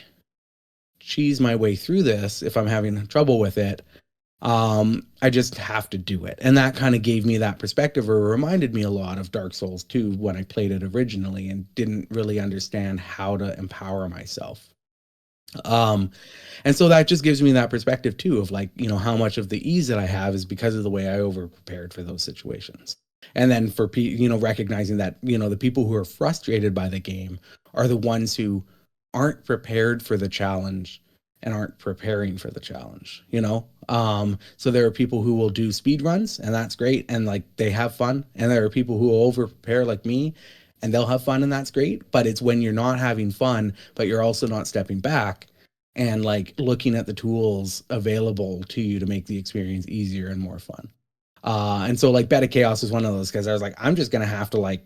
cheese my way through this if I'm having trouble with it. I just have to do it. And that kind of gave me that perspective, or reminded me a lot of Dark Souls 2 when I played it originally and didn't really understand how to empower myself. And so that just gives me that perspective too of like, how much of the ease that I have is because of the way I over prepared for those situations. And then for recognizing that, the people who are frustrated by the game are the ones who aren't prepared for the challenge and aren't preparing for the challenge, so there are people who will do speed runs and that's great. And like they have fun. And there are people who will over prepare like me and they'll have fun and that's great. But it's when you're not having fun, but you're also not stepping back and like looking at the tools available to you to make the experience easier and more fun. And so like Bed of Chaos is one of those, because I was like, I'm just going to have to like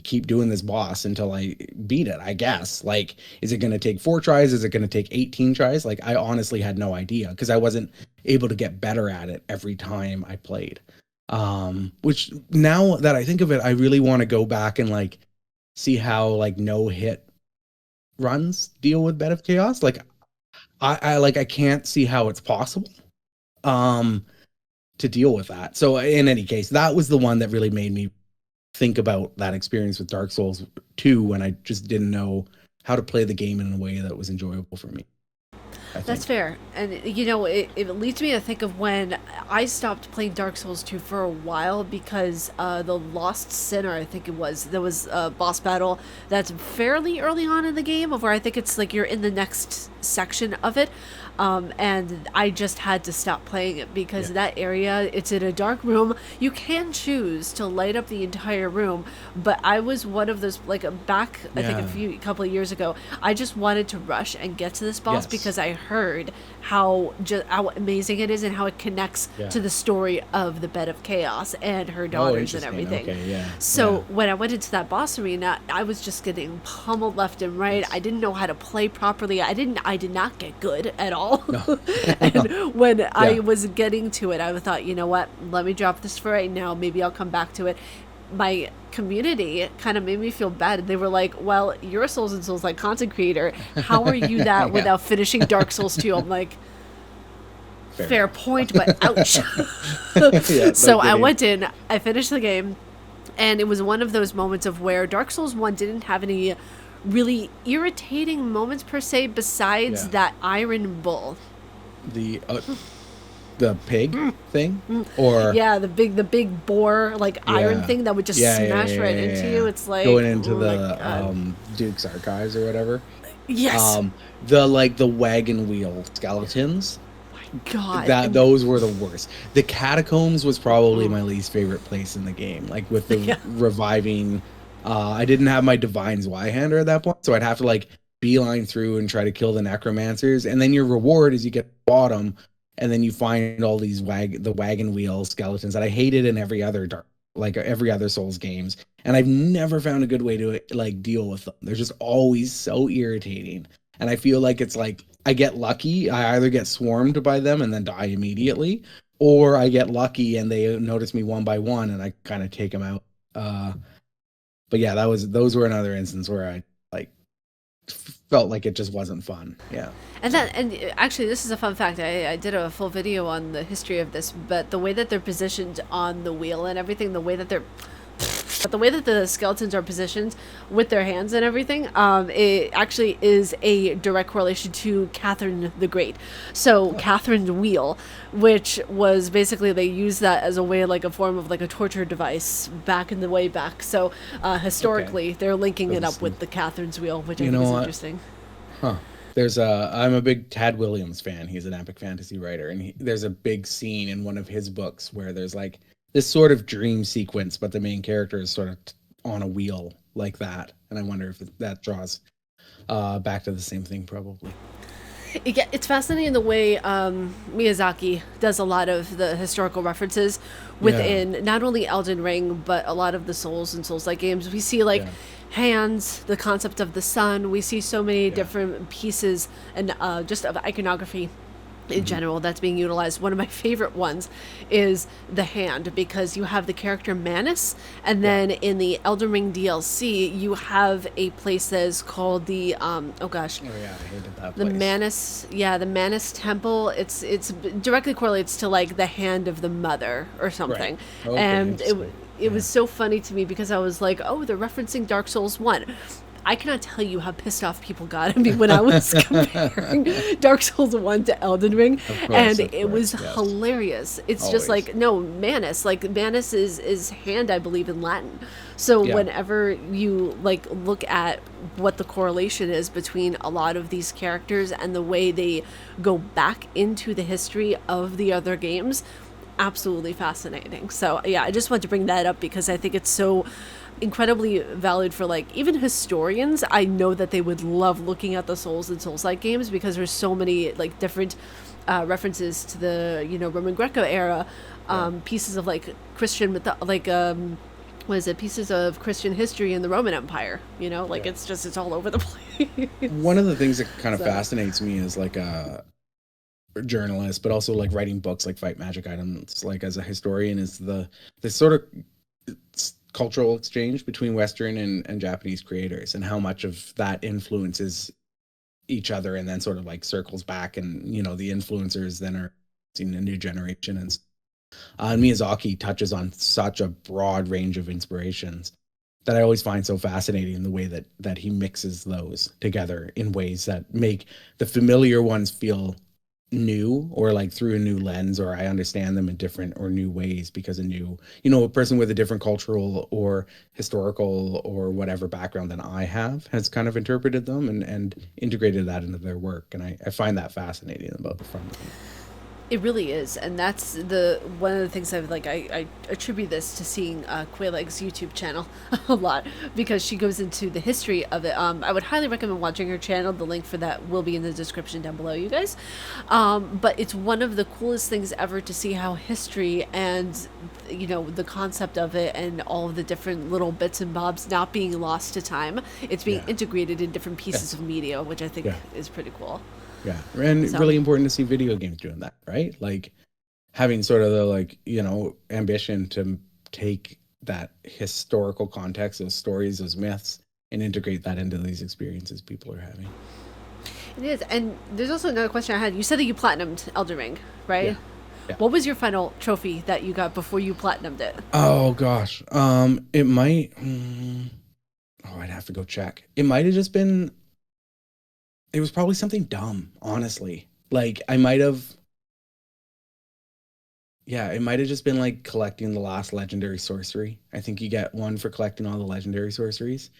keep doing this boss until I beat it, I guess. Like, is it going to take 4 tries? Is it going to take 18 tries? Like, I honestly had no idea because I wasn't able to get better at it every time I played. Which now that I think of it, I really want to go back and like see how like no hit runs deal with Bed of Chaos. Like, I can't see how it's possible to deal with that. So in any case, that was the one that really made me think about that experience with Dark Souls 2 when I just didn't know how to play the game in a way that was enjoyable for me. That's fair. And, it leads me to think of when I stopped playing Dark Souls 2 for a while because the Lost Sinner, I think it was, there was a boss battle that's fairly early on in the game, of where I think it's like you're in the next section of it. And I just had to stop playing it because that area, it's in a dark room. You can choose to light up the entire room, but I was one of those, like back, I think a couple of years ago, I just wanted to rush and get to this boss because I heard how amazing it is and how it connects to the story of the Bed of Chaos and her daughters and everything. Okay, so when I went into that boss arena, I was just getting pummeled left and right. I didn't know how to play properly. I did not get good at all. No. And when I was getting to it, I thought, you know what, let me drop this for right now. Maybe I'll come back to it. My community kind of made me feel bad. They were like, well, you're a Souls and Souls like content creator. How are you that without finishing Dark Souls 2? I'm like, fair point, but ouch. So I went in, I finished the game, and it was one of those moments of where Dark Souls 1 didn't have any really irritating moments per se besides that Iron Bull. the pig thing, or Yeah, the big boar like iron yeah, thing that would just yeah, yeah, smash yeah, right yeah, into you. yeah. It's like, Going into oh my the god. Duke's archives or whatever. Yes. The like the wagon wheel skeletons. God. That And those were the worst. The catacombs was probably my least favorite place in the game. Like with the yeah. reviving, I didn't have my divine Zweihander at that point, so I'd have to like beeline through and try to kill the necromancers. And then your reward is you get to the bottom, and then you find all these the wagon wheel skeletons that I hated in every other like every other Souls games. And I've never found a good way to like deal with them. They're just always so irritating. And I feel like it's like I get lucky. I either get swarmed by them and then die immediately, or I get lucky and they notice me one by one and I kind of take them out. Uh, but yeah, those were another instance where I like felt like it just wasn't fun. Yeah. So and actually, this is a fun fact. I did a full video on the history of this, but the way that they're positioned on the wheel and everything, the way that they're but the way that the skeletons are positioned with their hands and everything, it actually is a direct correlation to Catherine the Great. So Catherine's wheel, which was basically they used that as a way, like a form of like a torture device back in the way back. So okay, historically, they're linking it up doesn't with the Catherine's wheel, which I you think know is what? interesting. Huh. There's a I'm a big Tad Williams fan. He's an epic fantasy writer, and there's a big scene in one of his books where there's like this sort of dream sequence, but the main character is sort of on a wheel like that. And I wonder if that draws back to the same thing, probably. Yeah, it's fascinating the way Miyazaki does a lot of the historical references Yeah, within not only Elden Ring but a lot of the Souls and Souls-like games. We see like yeah, hands, the concept of the sun. We see so many yeah. different pieces and just of iconography in Hmm. general that's being utilized. One of my favorite ones is the hand because you have the character Manus, and Yeah. then in the Elden Ring DLC you have a place that is called the oh gosh, Oh yeah, I hated that the place. Manus, yeah, the Manus Temple. It's directly correlates to like the hand of the mother or Right. something, Okay, and interesting. it Yeah. was so funny to me because I was like, oh, they're referencing Dark Souls 1. I cannot tell you how pissed off people got at me when I was comparing Dark Souls 1 to Elden Ring, and Of it was course, yes. hilarious. It's just Always. like, no, Manus, like Manus is hand, I believe, in Latin. So Yeah. whenever you like look at what the correlation is between a lot of these characters and the way they go back into the history of the other games, absolutely fascinating. So yeah, I just wanted to bring that up because I think it's so incredibly valid for like even historians. I know that they would love looking at the Souls and Souls-like games because there's so many like different references to the Roman Greco era, Yeah. pieces of like Christian like what is it, pieces of Christian history in the Roman Empire. Like Yeah. it's all over the One place. of the things that kind of So fascinates me is like journalist, but also like writing books like Fight Magic Items, like as a historian, is the sort of cultural exchange between Western and Japanese creators and how much of that influences each other and then sort of like circles back and the influencers then are seeing a new generation and Miyazaki touches on such a broad range of inspirations that I always find so fascinating the way that he mixes those together in ways that make the familiar ones feel new or like through a new lens, or I understand them in different or new ways because a person with a different cultural or historical or whatever background than I have has kind of interpreted them and integrated that into their work. And I find that fascinating about the front of them. it really is, and that's the one of the things I've like. I attribute this to seeing Quayleg's YouTube channel a lot because she goes into the history of it. I would highly recommend watching her channel. The link for that will be in the description down below, you guys. But it's one of the coolest things ever to see how history and the concept of it and all of the different little bits and bobs not being lost to time. It's being Yeah. integrated in different Yeah. pieces of media, which I think Yeah. is pretty cool. Yeah. And So. really important to see video games doing that, right? Like having sort of the like, ambition to take that historical context, those stories, those myths, and integrate that into these experiences people are having. It is, and there's also another question I had. You said that you platinumed Elden Ring, Yeah. right? Yeah. What was your final trophy that you got before you platinumed it? Oh gosh. It might. Oh, I'd have to go check. It might have just been. It was probably something dumb, honestly. Like I might have. Yeah, it might have just been like collecting the last legendary sorcery. I think you get one for collecting all the legendary sorceries.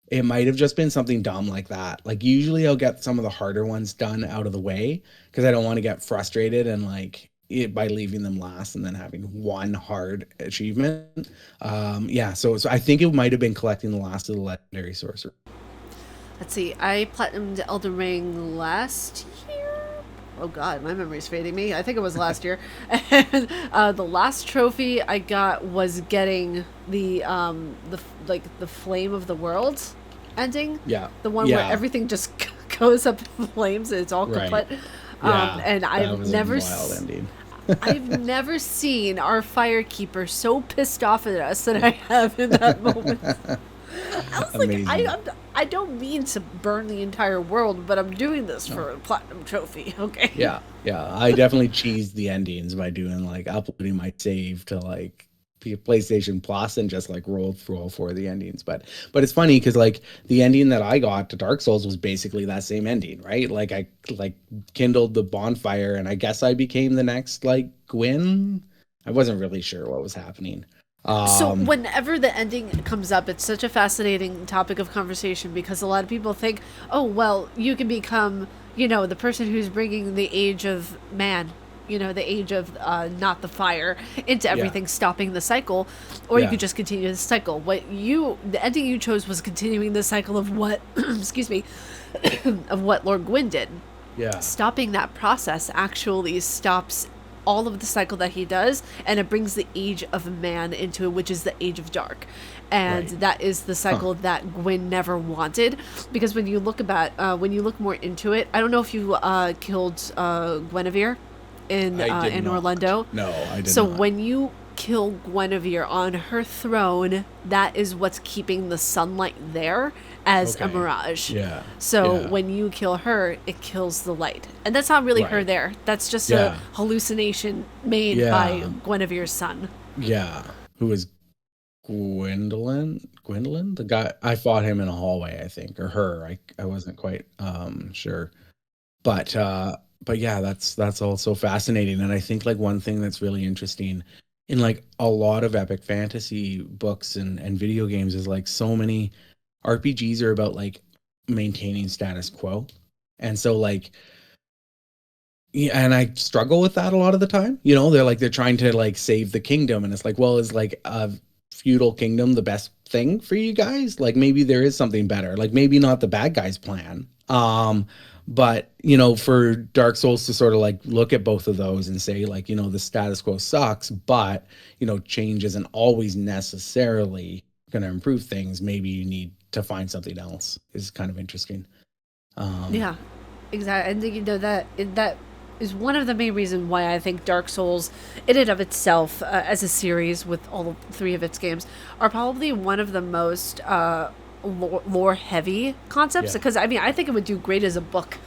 It might have just been something dumb like that. Like usually I'll get some of the harder ones done out of the way because I don't want to get frustrated and like by leaving them last and then having one hard achievement. Yeah, so I think it might have been collecting the last of the legendary sorcery. Let's see. I platinumed Elden Ring last year. Oh God, my memory's fading me. I think it was last year. And the last trophy I got was getting like the Flame of the World ending, Yeah, the one where yeah, everything just goes up in flames. And it's all right. kaput. Yeah, And that was a wild ending. I've never seen our firekeeper so pissed off at us than I have in that moment. I was like, Amazing. I don't mean to burn the entire world, but I'm doing this for a platinum trophy, okay? Yeah, yeah. I definitely cheesed the endings by doing like uploading my save to like PlayStation Plus and just like rolled through all four of the endings. But it's funny because like the ending that I got to Dark Souls was basically that same ending, right? Like I like kindled the bonfire and I guess I became the next like Gwyn. I wasn't really sure what was happening. So Um, whenever the ending comes up, it's such a fascinating topic of conversation because a lot of people think, oh, well, you can become, the person who's bringing the age of man, the age of not the fire into yeah, everything, stopping the cycle, or you yeah, could just continue the cycle. The ending you chose was continuing the cycle of what, excuse me, of what Lord Gwyn did. yeah, Stopping that process actually stops all of the cycle that he does, and it brings the age of man into it, which is the age of dark. And right. that is the Huh. cycle that Gwyn never wanted, because when you look more into it, I don't know if you killed Guinevere I did in not. Orlando. No, I did So not. when you kill Guinevere on her throne, that is what's keeping the sunlight there as a Okay. mirage. Yeah, So yeah, when you kill her, it kills the light. And that's not really her right. there. That's just a Yeah, hallucination made by yeah. Guinevere's son. Yeah, who was Gwendolyn? Gwendolyn, the guy I fought him in a hallway, I think, or her. I wasn't quite sure, but but yeah, that's also fascinating. And I think like one thing that's really interesting in like a lot of epic fantasy books and video games is like so many RPGs are about like maintaining status quo, and so like yeah, and I struggle with that a lot of the time. You know, they're trying to like save the kingdom, and it's like, well, is like a feudal kingdom the best thing for you guys? Like maybe there is something better. Like maybe not the bad guys' plan. But for Dark Souls to sort of like look at both of those and say like, the status quo sucks, but change isn't always necessarily going to improve things. Maybe you need to find something else. Is kind of interesting. Um, Yeah, exactly. And that is one of the main reasons why I think Dark Souls, in and of itself, as a series with all three of its games, are probably one of the most lore heavy concepts. yeah. Because I mean, I think it would do great as a book.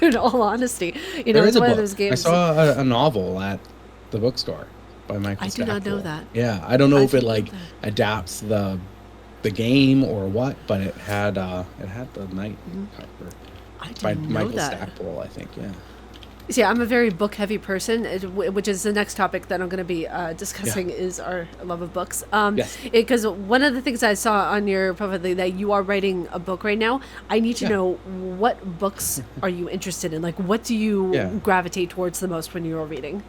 In all honesty, There is it's a one of book. those I games. saw a novel at the bookstore by Michael I do not know Stackpole. that. Yeah, I don't know I if it didn't know like that. adapts the game or what, but it had the night cover I by didn't know Michael that. Stackpole, I think. Yeah. See, I'm a very book heavy person, which is the next topic that I'm going to be Yeah. discussing is our love of books. Yes. Because one of the things I saw on your profile that you are writing a book right now, I need to Yeah. know what books are you interested in? Like, what do Yeah. you gravitate towards the most when you're reading?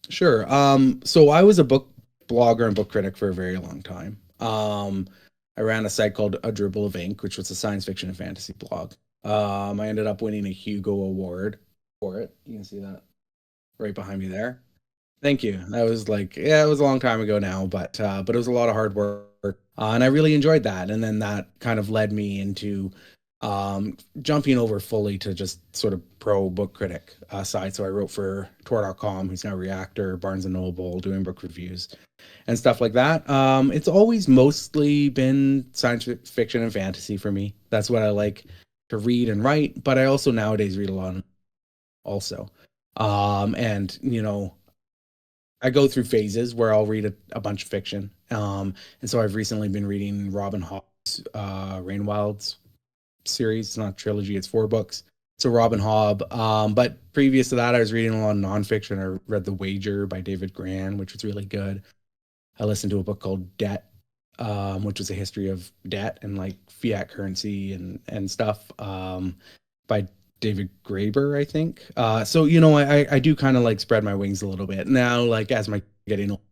Sure. So I was a book blogger and book critic for a very long time. I ran a site called A Dribble of Ink, which was a science fiction and fantasy blog. I ended up winning a Hugo Award for it. You can see that right behind me there. Thank you. That was like, yeah, it was a long time ago now, but it was a lot of hard work, and I really enjoyed that. And then that kind of led me into jumping over fully to just sort of pro book critic side. So I wrote for Tor.com, who's now Reactor, Barnes and Noble, doing book reviews and stuff like that. It's always mostly been science fiction and fantasy for me. That's what I like to read and write. But I also nowadays read a lot also. And I go through phases where I'll read a bunch of fiction. And so I've recently been reading Robin Hobb's Rainwild's series. It's not a trilogy, it's 4 books. So Robin Hobb. But previous to that, I was reading a lot of nonfiction. I read The Wager by David Grann, which was really good. I listened to a book called Debt, which was a history of debt and like fiat currency and stuff, by David Graeber, I think. So I do kind of like spread my wings a little bit now. Like as my getting older,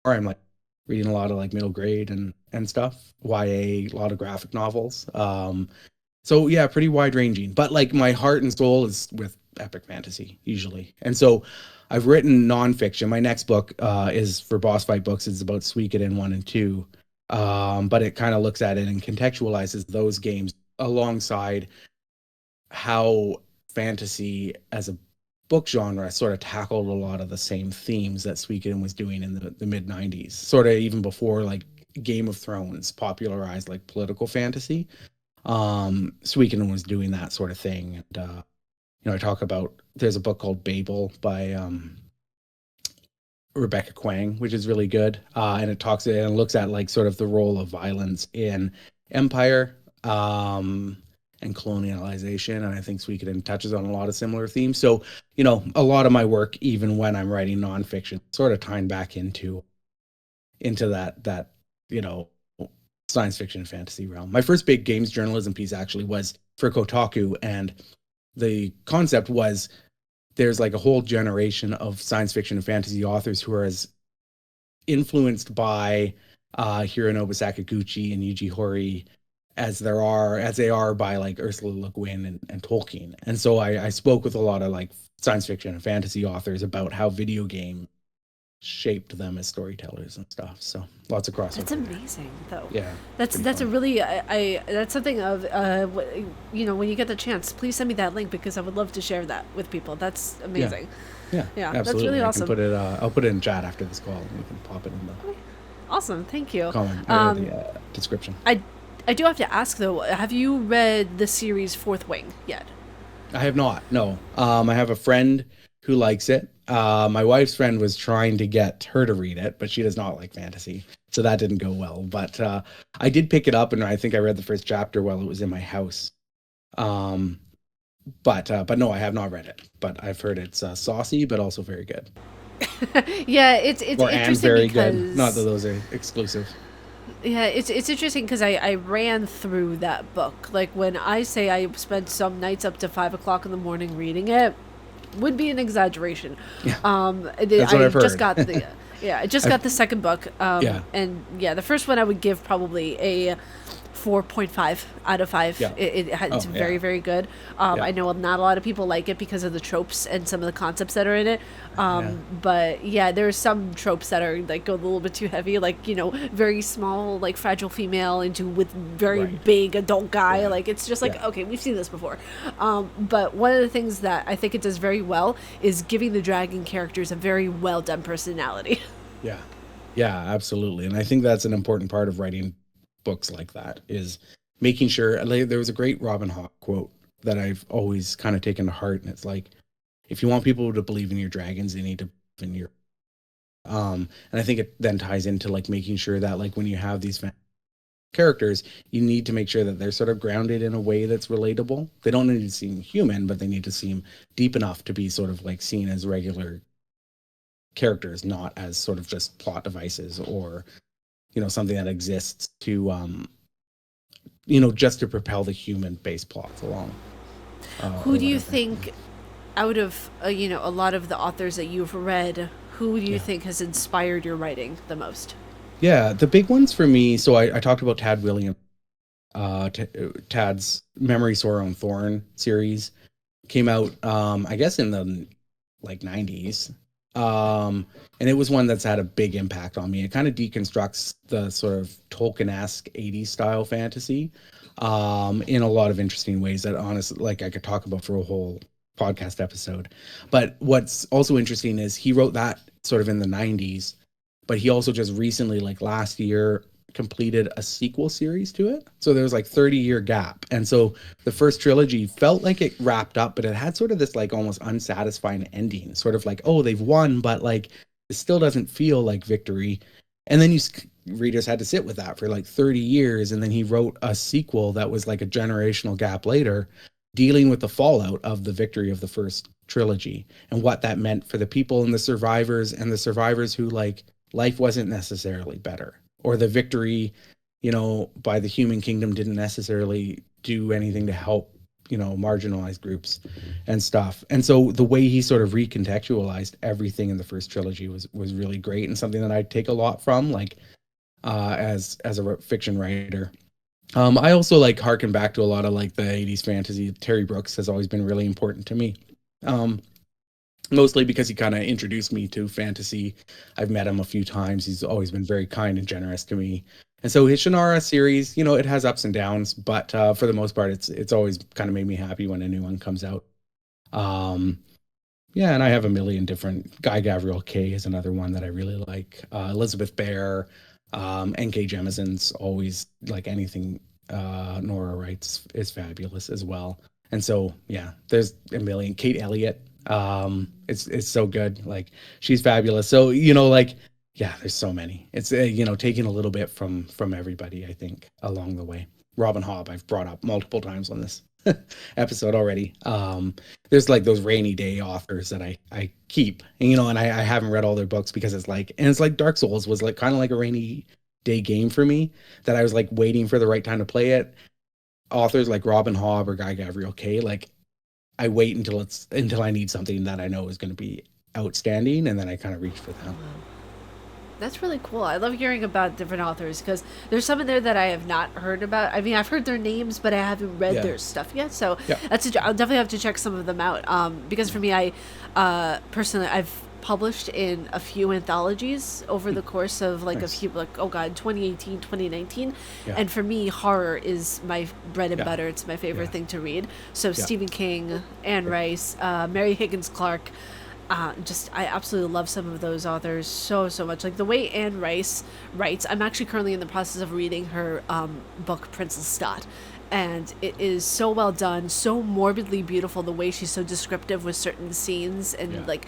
I'm like reading a lot of like middle grade and stuff, YA, a lot of graphic novels. So yeah, pretty wide ranging. But like my heart and soul is with epic fantasy usually, and so I've written nonfiction. My next book is for Boss Fight Books. It's about Suikoden 1 and 2. But it kind of looks at it and contextualizes those games alongside how fantasy as a book genre sort of tackled a lot of the same themes that Suikoden was doing in the mid 90s, sort of even before like Game of Thrones popularized like political fantasy. Suikoden was doing that sort of thing. And I talk about, there's a book called Babel by Rebecca Quang, which is really good. And it looks at like sort of the role of violence in empire, and colonialization. And I think Suikoden touches on a lot of similar themes. So, a lot of my work, even when I'm writing nonfiction, sort of tying back into that, science fiction and fantasy realm. My first big games journalism piece actually was for Kotaku. And the concept was, there's like a whole generation of science fiction and fantasy authors who are as influenced by Hironobu Sakaguchi and Yuji Horii as they are by like Ursula Le Guin and Tolkien. And so I spoke with a lot of like science fiction and fantasy authors about how video game shaped them as storytellers and stuff. So lots of crossover. That's amazing, though. Yeah, that's a really that's something of when you get the chance, please send me that link because I would love to share that with people. That's amazing. Yeah, absolutely. That's really awesome. I can put it. I'll put it in chat after this call, and we can pop it in the. Okay. Awesome, thank you. Comment the description. I do have to ask though, have you read the series Fourth Wing yet? I have not. No. I have a friend who likes it. My wife's friend was trying to get her to read it, but she does not like fantasy, so that didn't go well. But I did pick it up, and I think I read the first chapter while it was in my house. But no, I have not read it. But I've heard it's saucy, but also very good. Yeah, it's interesting and very because good. Not that those are exclusive. Yeah, it's interesting because I ran through that book. Like when I say I spent some nights up to 5 o'clock in the morning reading it, would be an exaggeration. Yeah. That's what I've heard. Just got the I just got the second book. And the first one I would give probably a 4.5 out of 5. Yeah. It's very, very good. I know not a lot of people like it because of the tropes and some of the concepts that are in it. But there are some tropes that are like go a little bit too heavy, like, very small, like fragile female with very big adult guy. Yeah. Like, it's just like, okay, we've seen this before. But one of the things that I think it does very well is giving the dragon characters a very well done personality. Yeah. Yeah, absolutely. And I think that's an important part of writing books like that, is making sure, like, there was a great Robin Hobb quote that I've always kind of taken to heart, and it's like, if you want people to believe in your dragons, they need to believe in your and I think it then ties into like making sure that like when you have these characters, you need to make sure that they're sort of grounded in a way that's relatable. They don't need to seem human, but they need to seem deep enough to be sort of like seen as regular characters, not as sort of just plot devices or something that exists to just to propel the human base plots along. Who do you think out of a lot of the authors that you've read, who do you think has inspired your writing the most? Yeah, the big ones for me, so I talked about Tad Williams. Tad's Memory, Sorrow, and Thorn series came out I guess in the like 90s. And it was one that's had a big impact on me. It kind of deconstructs the sort of Tolkien-esque 80s style fantasy in a lot of interesting ways that honestly, like, I could talk about for a whole podcast episode. But what's also interesting is he wrote that sort of in the 90s, but he also just recently, like last year, completed a sequel series to it. So there was like 30-year gap. And so the first trilogy felt like it wrapped up, but it had sort of this like almost unsatisfying ending, sort of like, oh, they've won, but like it still doesn't feel like victory. And then readers had to sit with that for like 30 years. And then he wrote a sequel that was like a generational gap later, dealing with the fallout of the victory of the first trilogy and what that meant for the people and the survivors who, like, life wasn't necessarily better, or the victory, you know, by the human kingdom didn't necessarily do anything to help, you know, marginalized groups and stuff. And so the way he sort of recontextualized everything in the first trilogy was really great, and something that I take a lot from, like, as a fiction writer. I also like harken back to a lot of like the 80s fantasy. Terry Brooks has always been really important to me. Um, Mostly because he kind of introduced me to fantasy. I've met him a few times. He's always been very kind and generous to me. And so his Shannara series, you know, it has ups and downs, but for the most part, it's always kind of made me happy when a new one comes out. Um, yeah, and I have a million different. Guy Gavriel Kay is another one that I really like. Elizabeth Bear, N.K. Jemisin's always, like, anything Nora writes is fabulous as well. And so yeah, there's a million. Kate Elliott, it's so good. Like, she's fabulous. So, you know, like, yeah, there's so many. It's you know, taking a little bit from everybody, I think, along the way. Robin Hobb, I've brought up multiple times on this episode already. There's like those rainy day authors that I keep, and, you know, and I haven't read all their books because it's like Dark Souls was like kind of like a rainy day game for me, that I was like waiting for the right time to play it. Authors like Robin Hobb or Guy Gavriel Kay, like, I wait until I need something that I know is going to be outstanding, and then I kind of reach for them. That's really cool. I love hearing about different authors because there's some in there that I have not heard about. I mean, I've heard their names, but I haven't read their stuff yet. So Yeah. I'll definitely have to check some of them out. Because for me, I personally, I've published in a few anthologies over the course of like Nice. a few, like, oh God, 2018, 2019. Yeah. And for me, horror is my bread and Yeah. butter. It's my favorite Yeah. thing to read. So Stephen King, Anne Rice, Mary Higgins Clark. Just, I absolutely love some of those authors so much. Like the way Anne Rice writes, I'm actually currently in the process of reading her book Prince Lestat, and it is so well done, so morbidly beautiful. The way she's so descriptive with certain scenes, and like,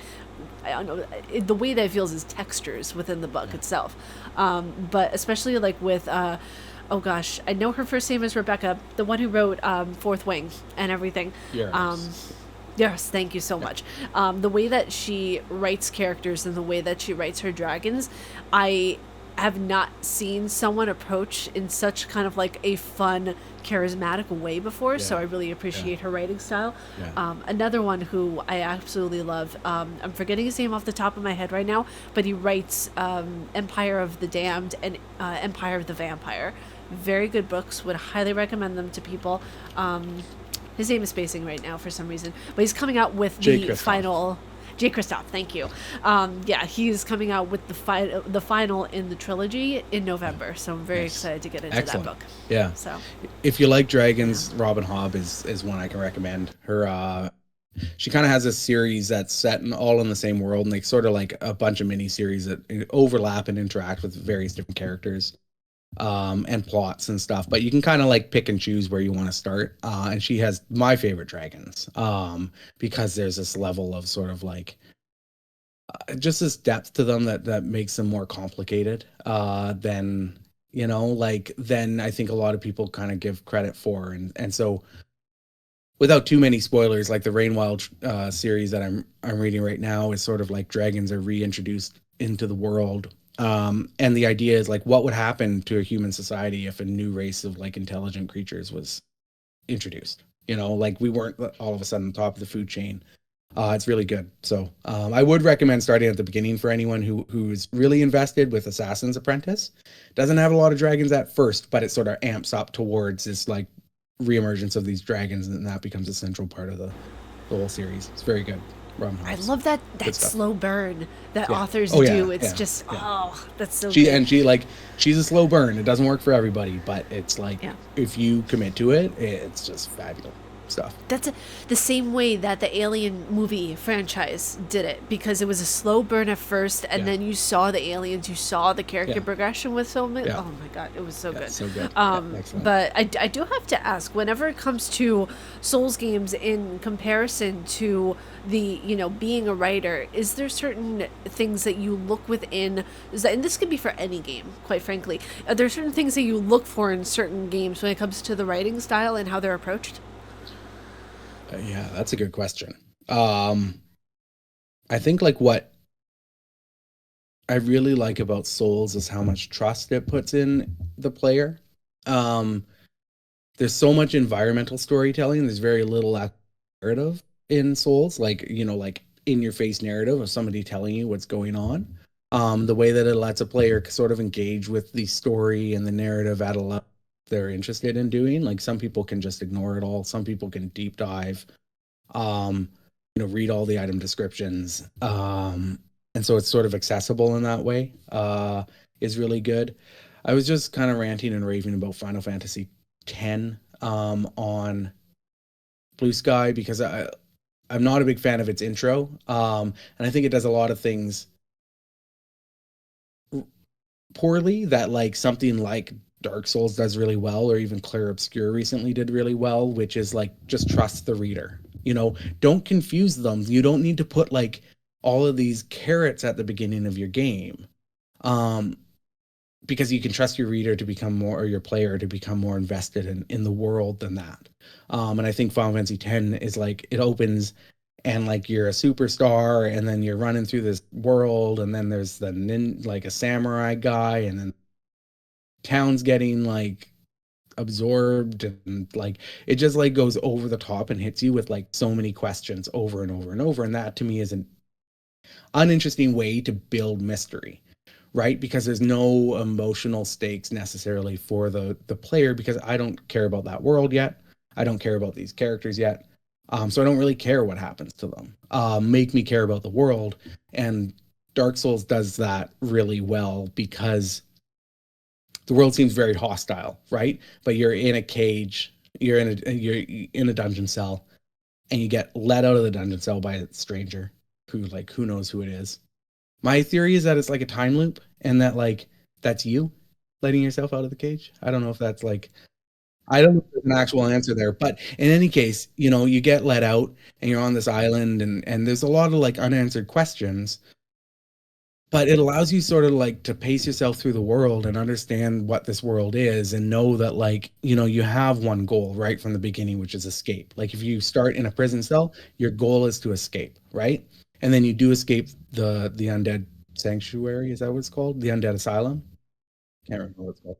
I don't know, the way that it feels is textures within the book itself. But especially like with oh gosh, I know her first name is Rebecca, the one who wrote Fourth Wing and everything. Yes. Yes, thank you so much. The way that she writes characters and the way that she writes her dragons, I have not seen someone approach in such kind of like a fun, charismatic way before. So I really appreciate her writing style. Another one who I absolutely love, I'm forgetting his name off the top of my head right now, but he writes Empire of the Damned and Empire of the Vampire. Very good books. Would highly recommend them to people. His name is spacing right now for some reason, but he's coming out with the final. Jay Kristoff, thank you. Yeah, he's coming out with the final in the trilogy in November, so I'm very excited to get into that book. Yeah. So, if you like dragons, Robin Hobb is one I can recommend. Her she kind of has a series that's set all in the same world, and like sort of like a bunch of mini series that overlap and interact with various different characters and plots and stuff, but you can kind of like pick and choose where you want to start. And she has my favorite dragons, because there's this level of sort of like just this depth to them that makes them more complicated than, you know, like, than I think a lot of people kind of give credit for. And so, without too many spoilers, like the Rainwild series that I'm reading right now is sort of like dragons are reintroduced into the world. And the idea is like, what would happen to a human society if a new race of like intelligent creatures was introduced? You know, like, we weren't all of a sudden top of the food chain. It's really good. So I would recommend starting at the beginning for anyone who's really invested with Assassin's Apprentice. Doesn't have a lot of dragons at first, but it sort of amps up towards this like reemergence of these dragons, and that becomes a central part of the whole series. It's very good. I love that slow burn that authors do. It's just that's so good. She's a slow burn. It doesn't work for everybody, but it's like, if you commit to it, it's just fabulous stuff. That's the same way that the Alien movie franchise did it, because it was a slow burn at first, and then you saw the aliens, you saw the character progression with so many. Oh my god, it was so good. So good. But I do have to ask, whenever it comes to Souls games in comparison to the, you know, being a writer, is there certain things that you look within, and this could be for any game, quite frankly, are there certain things that you look for in certain games when it comes to the writing style and how they're approached? Yeah, that's a good question. Um, I think like what I really like about Souls is how much trust it puts in the player. Um, there's so much environmental storytelling. There's very little narrative in Souls, like like in your face narrative of somebody telling you what's going on. The way that it lets a player sort of engage with the story and the narrative at a level they're interested in doing. Like some people can just ignore it all. Some people can deep dive. Um, read all the item descriptions. And so it's sort of accessible in that way. Is really good. I was just kind of ranting and raving about Final Fantasy 10 on Blue Sky because I'm not a big fan of its intro. And I think it does a lot of things poorly that like something like Dark Souls does really well, or even Clair Obscur recently did really well, which is like just trust the reader. Don't confuse them. You don't need to put like all of these carrots at the beginning of your game. Um, because you can trust your reader to become more, or your player to become more invested in the world than that. And I think Final Fantasy X is like it opens and like you're a superstar and then you're running through this world and then there's like a samurai guy and then town's getting like absorbed and like it just like goes over the top and hits you with like so many questions over and over and over, and that to me is an uninteresting way to build mystery, right? Because there's no emotional stakes necessarily for the player because I don't care about that world yet. I don't care about these characters yet. So I don't really care what happens to them. Make me care about the world, and Dark Souls does that really well because the world seems very hostile, right? But you're in a cage, you're in a dungeon cell, and you get let out of the dungeon cell by a stranger who knows who it is. My theory is that it's like a time loop and that like that's you letting yourself out of the cage. I don't know if that's like I don't know if there's an actual answer there, but in any case, you get let out and you're on this island and there's a lot of like unanswered questions, but it allows you sort of like to pace yourself through the world and understand what this world is and know that like you have one goal right from the beginning, which is escape. Like if you start in a prison cell, your goal is to escape, right? And then you do escape the undead sanctuary. Is that what it's called? The undead asylum. Can't remember what it's called.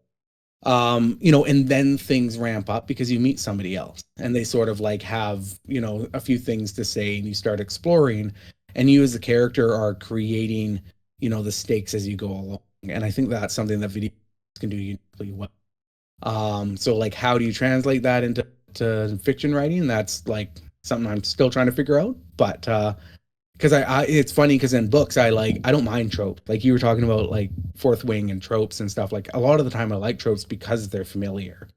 And then things ramp up because you meet somebody else and they sort of like have, a few things to say and you start exploring and you as the character are creating, the stakes as you go along. And I think that's something that video can do uniquely well. So like how do you translate that into fiction writing? That's like something I'm still trying to figure out. But because I it's funny because in books I don't mind trope, like you were talking about like fourth wing and tropes and stuff. Like a lot of the time I like tropes because they're familiar.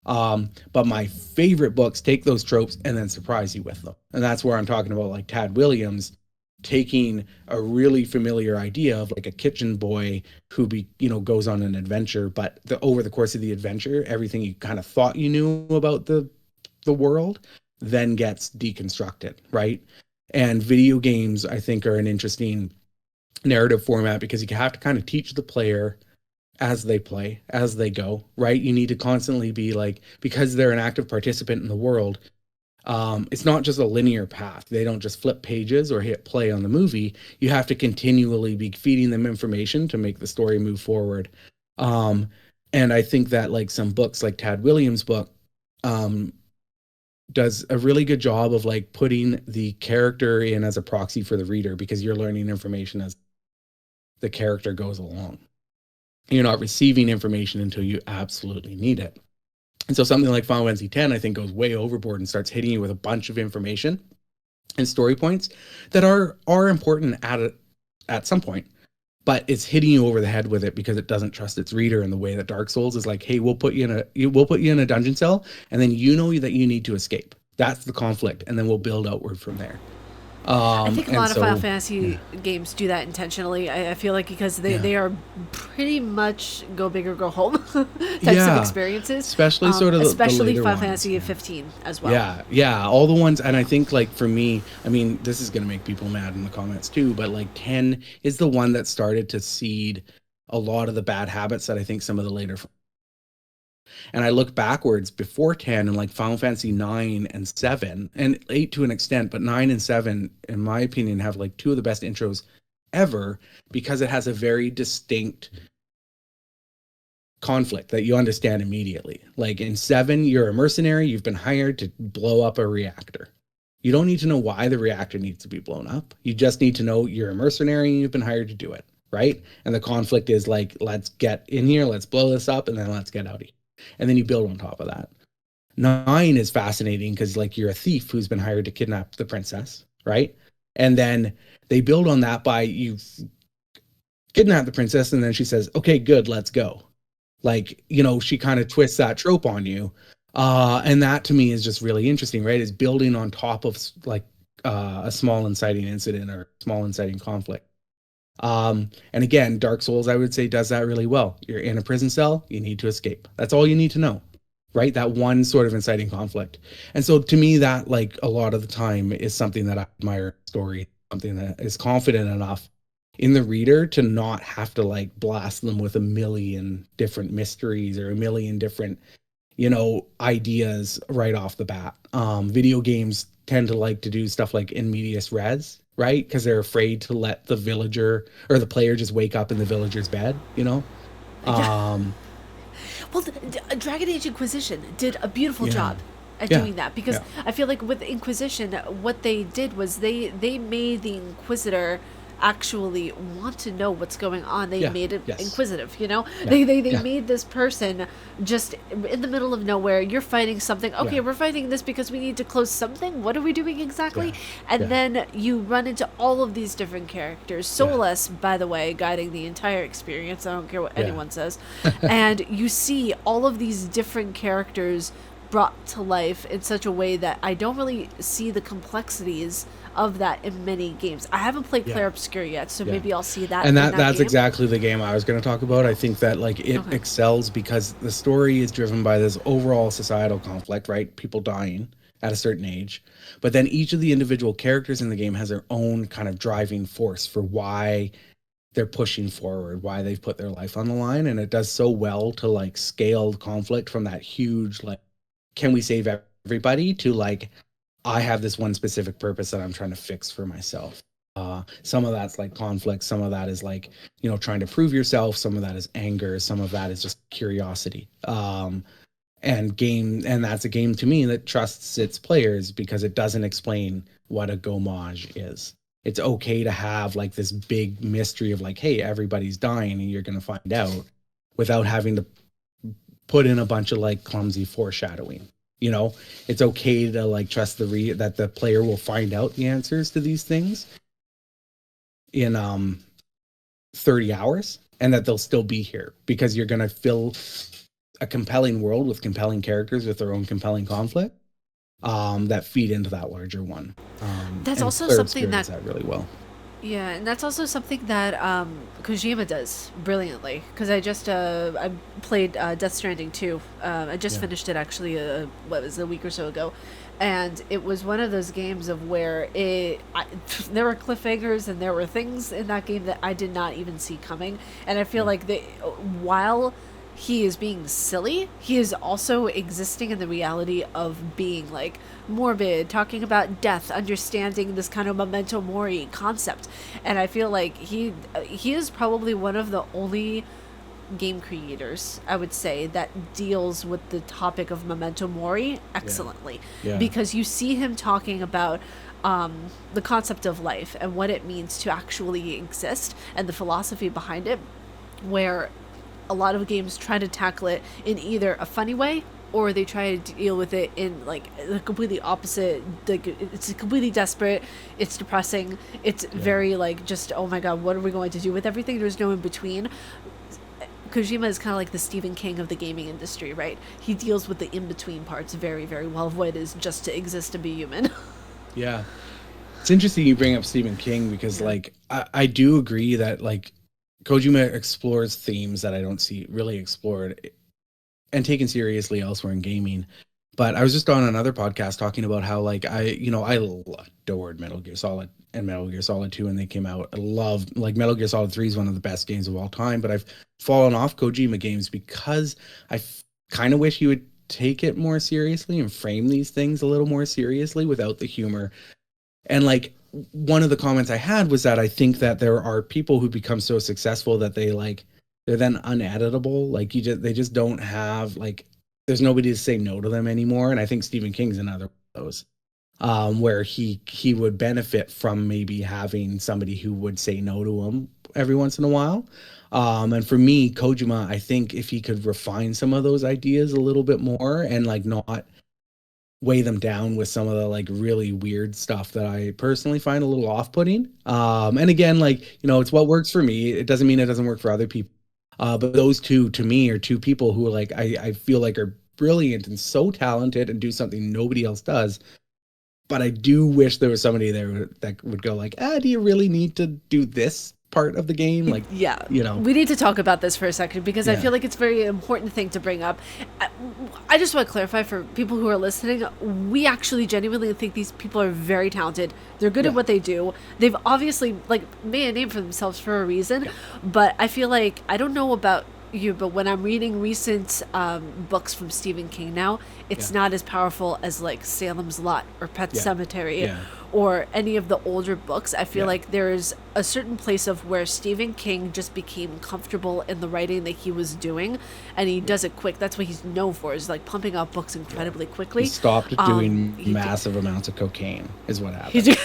But my favorite books take those tropes and then surprise you with them, and that's where I'm talking about like Tad Williams taking a really familiar idea of like a kitchen boy who goes on an adventure, but over the course of the adventure everything you kind of thought you knew about the world then gets deconstructed, right? And video games, I think, are an interesting narrative format because you have to kind of teach the player as they play, as they go, right? You need to constantly be like, because they're an active participant in the world, it's not just a linear path. They don't just flip pages or hit play on the movie. You have to continually be feeding them information to make the story move forward. Um, and I think that like some books, like Tad Williams' book, um, does a really good job of like putting the character in as a proxy for the reader because you're learning information as the character goes along. You're not receiving information until you absolutely need it. And so something like Final Fantasy X, I think, goes way overboard and starts hitting you with a bunch of information and story points that are important at some point, but it's hitting you over the head with it because it doesn't trust its reader in the way that Dark Souls is like, hey, we'll put you in a dungeon cell, and then you know that you need to escape. That's the conflict, and then we'll build outward from there. I think a And lot of Final so Fantasy yeah, games do that intentionally. I feel like because yeah, they are pretty much go big or go home types of yeah. experiences, Especially sort of the especially later Final ones. Fantasy Yeah. 15 as well. Yeah, yeah, all the ones, and I think like for me, I mean, this is gonna make people mad in the comments too, but like 10 is the one that started to seed a lot of the bad habits that I think some of the later And I look backwards before 10 and like Final Fantasy 9 and 7 and 8 to an extent, but 9 and 7 in my opinion have like two of the best intros ever because it has a very distinct conflict that you understand immediately. Like in 7, you're a mercenary, you've been hired to blow up a reactor. You don't need to know why the reactor needs to be blown up. You just need to know you're a mercenary and you've been hired to do it, right? And the conflict is like, let's get in here, let's blow this up, and then let's get out of here. And then you build on top of that. 9 is fascinating because like you're a thief who's been hired to kidnap the princess, right? And then they build on that by you kidnap the princess, and then she says, okay, good, let's go. Like, you know, she kind of twists that trope on you. And that to me is just really interesting, right? Is building on top of like a small inciting incident or small inciting conflict. And again, Dark Souls, I would say, does that really well. You're in a prison cell, you need to escape. That's all you need to know, right? That one sort of inciting conflict. And so to me, that like a lot of the time is something that I admire in story, something that is confident enough in the reader to not have to like blast them with a million different mysteries or a million different, you know, ideas right off the bat. Video games tend to like to do stuff like in medias res, right? Because they're afraid to let the villager or the player just wake up in the villager's bed, you know? Yeah. Um, Well, Dragon Age Inquisition did a beautiful yeah, job at yeah, doing that because yeah, I feel like with Inquisition, what they did was they made the Inquisitor actually want to know what's going on. They yeah, made it yes, inquisitive, you know? yeah, They yeah, made this person just in the middle of nowhere. You're fighting something. Okay, yeah, we're fighting this because we need to close something. What are we doing exactly? yeah, And yeah, then you run into all of these different characters. yeah, Solus, by the way, guiding the entire experience. I don't care what yeah, anyone says. And you see all of these different characters brought to life in such a way that I don't really see the complexities of that in many games. I haven't played yeah. Clair Obscur yet, so Yeah. maybe I'll see that And in that that's game. exactly the game I was going to talk about. I think that like it Okay. excels because the story is driven by this overall societal conflict, right? People dying at a certain age. But then each of the individual characters in the game has their own kind of driving force for why they're pushing forward, why they've put their life on the line, and it does so well to like scale conflict from that huge like can we save everybody to like I have this one specific purpose that I'm trying to fix for myself. Some of that's like conflict. Some of that is like, you know, trying to prove yourself. Some of that is anger. Some of that is just curiosity. And that's a game to me that trusts its players because it doesn't explain what a gomage is. It's okay to have like this big mystery of like, hey, everybody's dying and you're going to find out without having to put in a bunch of like clumsy foreshadowing. You know, it's okay to like trust that the player will find out the answers to these things in 30 hours and that they'll still be here because you're going to fill a compelling world with compelling characters with their own compelling conflict that feed into that larger one. That's And also Claire something Obscur does that that really well. Yeah, and that's also something that Kojima does brilliantly. Because I played Death Stranding too. I just Yeah. finished it actually. What was it, a week or so ago, and it was one of those games of where there were cliffhangers and there were things in that game that I did not even see coming. And I feel Yeah. like while he is being silly, he is also existing in the reality of being like morbid, talking about death, understanding this kind of memento mori concept. And I feel like he is probably one of the only game creators, I would say, that deals with the topic of memento mori Yeah. excellently, Yeah. because you see him talking about the concept of life and what it means to actually exist and the philosophy behind it, where a lot of games try to tackle it in either a funny way or they try to deal with it in like the completely opposite. Like it's completely desperate, it's depressing, it's Yeah. very like just oh my god, what are we going to do with everything? There's no in between. Kojima is kind of like the Stephen King of the gaming industry, right? He deals with the in between parts very, very well of what it is just to exist and be human. Yeah. It's interesting you bring up Stephen King because Yeah. like I do agree that like Kojima explores themes that I don't see really explored and taken seriously elsewhere in gaming. But I was just on another podcast talking about how like I adored Metal Gear Solid and Metal Gear Solid 2 when they came out. I love like Metal Gear Solid 3 is one of the best games of all time, but I've fallen off Kojima games because I kind of wish he would take it more seriously and frame these things a little more seriously without the humor. And like one of the comments I had was that I think that there are people who become so successful that they're then uneditable. Like they just don't have like, there's nobody to say no to them anymore. And I think Stephen King's another one of those, where he would benefit from maybe having somebody who would say no to him every once in a while. And for me, Kojima, I think if he could refine some of those ideas a little bit more and like not weigh them down with some of the like really weird stuff that I personally find a little off-putting. And again, like, you know, it's what works for me. It doesn't mean it doesn't work for other people. But those two, to me, are two people who like I feel like are brilliant and so talented and do something nobody else does. But I do wish there was somebody there that would go like, do you really need to do this part of the game? Like, yeah, you know, we need to talk about this for a second because I feel like it's a very important thing to bring up. I just want to clarify for people who are listening, we actually genuinely think these people are very talented. They're good at what they do. They've obviously like made a name for themselves for a reason, but I feel like, I don't know about you, but when I'm reading recent books from Stephen King now, it's not as powerful as like Salem's Lot or Pet Sematary or any of the older books. I feel like there's a certain place of where Stephen King just became comfortable in the writing that he was doing, and he does it quick. That's what he's known for, is like pumping out books incredibly quickly. He stopped doing massive amounts of cocaine is what happened.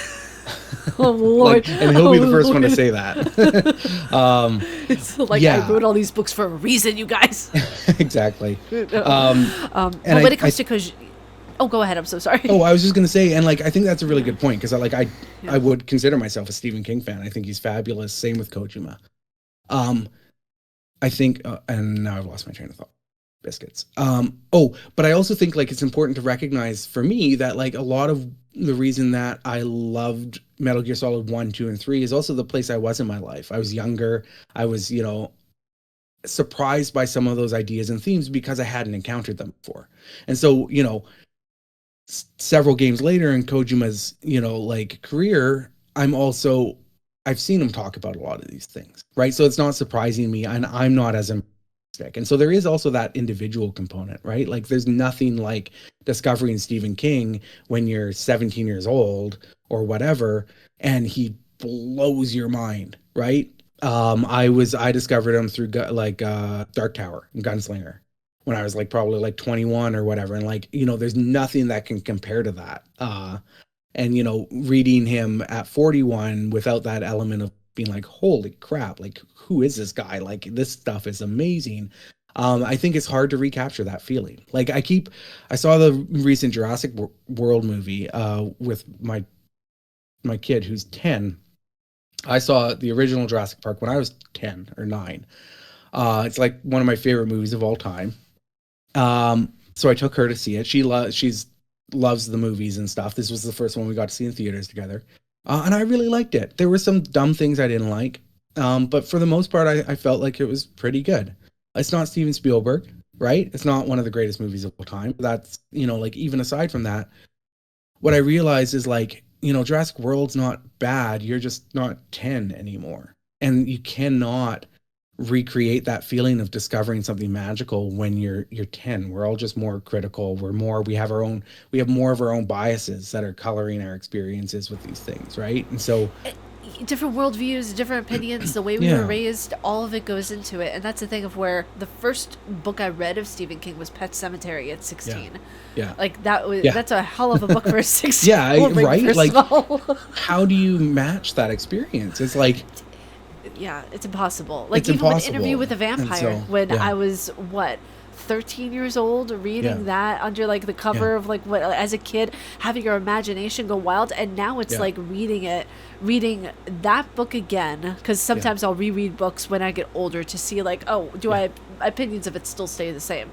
Oh Lord! Like, and he'll be the first one to say that. It's like, I wrote all these books for a reason, you guys. Exactly. But when it comes to go ahead. I'm so sorry. Oh, I was just gonna say, and like I think that's a really good point because I would consider myself a Stephen King fan. I think he's fabulous. Same with Kojima. I think, and now I've lost my train of thought. Biscuits. But I also think like it's important to recognize for me that like a lot of the reason that I loved Metal Gear Solid 1, 2, and 3 is also the place I was in my life. I was younger. I was, you know, surprised by some of those ideas and themes because I hadn't encountered them before. And so, you know, several games later in Kojima's, you know, like career, I've seen him talk about a lot of these things, right? So it's not surprising me, and I'm not as and so there is also that individual component, right? Like there's nothing like discovering Stephen King when you're 17 years old or whatever, and he blows your mind, right? I discovered him through Dark Tower and Gunslinger when I was like probably like 21 or whatever. And like, you know, there's nothing that can compare to that. And, you know, reading him at 41 without that element of being like, holy crap, like who is this guy? Like this stuff is amazing. I think it's hard to recapture that feeling. Like I saw the recent Jurassic World movie with my kid who's 10. I saw the original Jurassic Park when I was 10 or 9. It's like one of my favorite movies of all time. So I took her to see it. She loves the movies and stuff. This was the first one we got to see in theaters together. And I really liked it. There were some dumb things I didn't like. But for the most part, I felt like it was pretty good. It's not Steven Spielberg, right? It's not one of the greatest movies of all time. That's, you know, like even aside from that, what I realized is like, you know, Jurassic World's not bad. You're just not 10 anymore. And you cannot recreate that feeling of discovering something magical when you're 10. We're all just more critical. We have more of our own biases that are coloring our experiences with these things, right? And so different worldviews, different opinions, the way we were raised, all of it goes into it. And that's the thing of where the first book I read of Stephen King was Pet Sematary at 16. Yeah. Like that's a hell of a book for a 16. Right? Like how do you match that experience? It's like it's impossible. Like it's even impossible. with Interview with a Vampire, when I was 13 years old, reading that under like the cover of like what, as a kid, having your imagination go wild, and now it's like reading that book again, because sometimes I'll reread books when I get older to see like, my opinions of it still stay the same,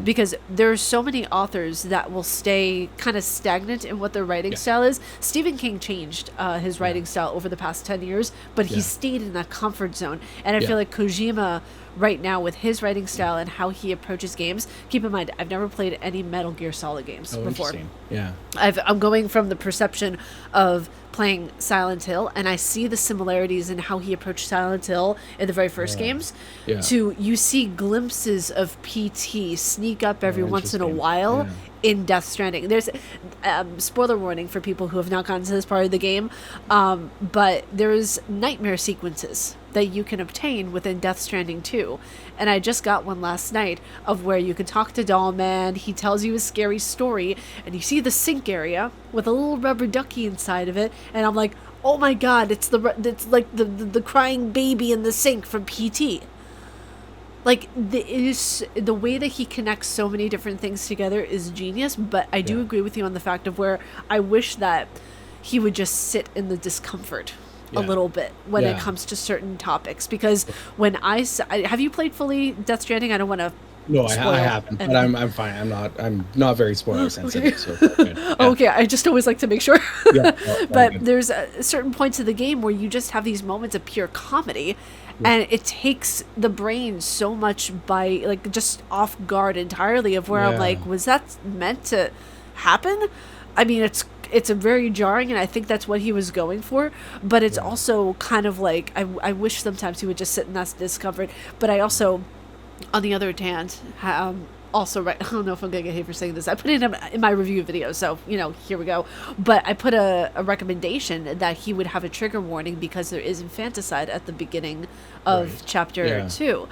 because there are so many authors that will stay kind of stagnant in what their writing style is. Stephen King changed his writing style over the past 10 years, but he stayed in that comfort zone, and I feel like Kojima right now with his writing style and how he approaches games. Keep in mind, I've never played any Metal Gear Solid games Oh, before. interesting. Yeah. I'm going from the perception of playing Silent Hill, and I see the similarities in how he approached Silent Hill in the very first games. Yeah. To you see glimpses of PT sneak up every Oh, once in a interesting. while Yeah. in Death Stranding. There's spoiler warning for people who have not gotten to this part of the game, but there's nightmare sequences that you can obtain within Death Stranding 2. And I just got one last night of where you can talk to Doll Man, he tells you a scary story, and you see the sink area with a little rubber ducky inside of it, and I'm like, oh my god, it's like the crying baby in the sink from PT. Like it is the way that he connects so many different things together is genius. But I do agree with you on the fact of where I wish that he would just sit in the discomfort a little bit when it comes to certain topics, because when have you played fully Death Stranding? I don't want to No, I haven't, but I'm fine. I'm not very spoiler sensitive. So it's all good. Yeah. Okay, I just always like to make sure. Yeah, But there's certain points of the game where you just have these moments of pure comedy, and it takes the brain so much by like just off guard entirely of where I'm like, was that meant to happen? I mean, it's a very jarring, and I think that's what he was going for, but it's also kind of like I wish sometimes he would just sit in that discomfort. But I also, on the other hand, also, right, I don't know if I'm gonna get hate for saying this, I put it in my review video, so here we go. But I put a recommendation that he would have a trigger warning because there is infanticide at the beginning of chapter 2.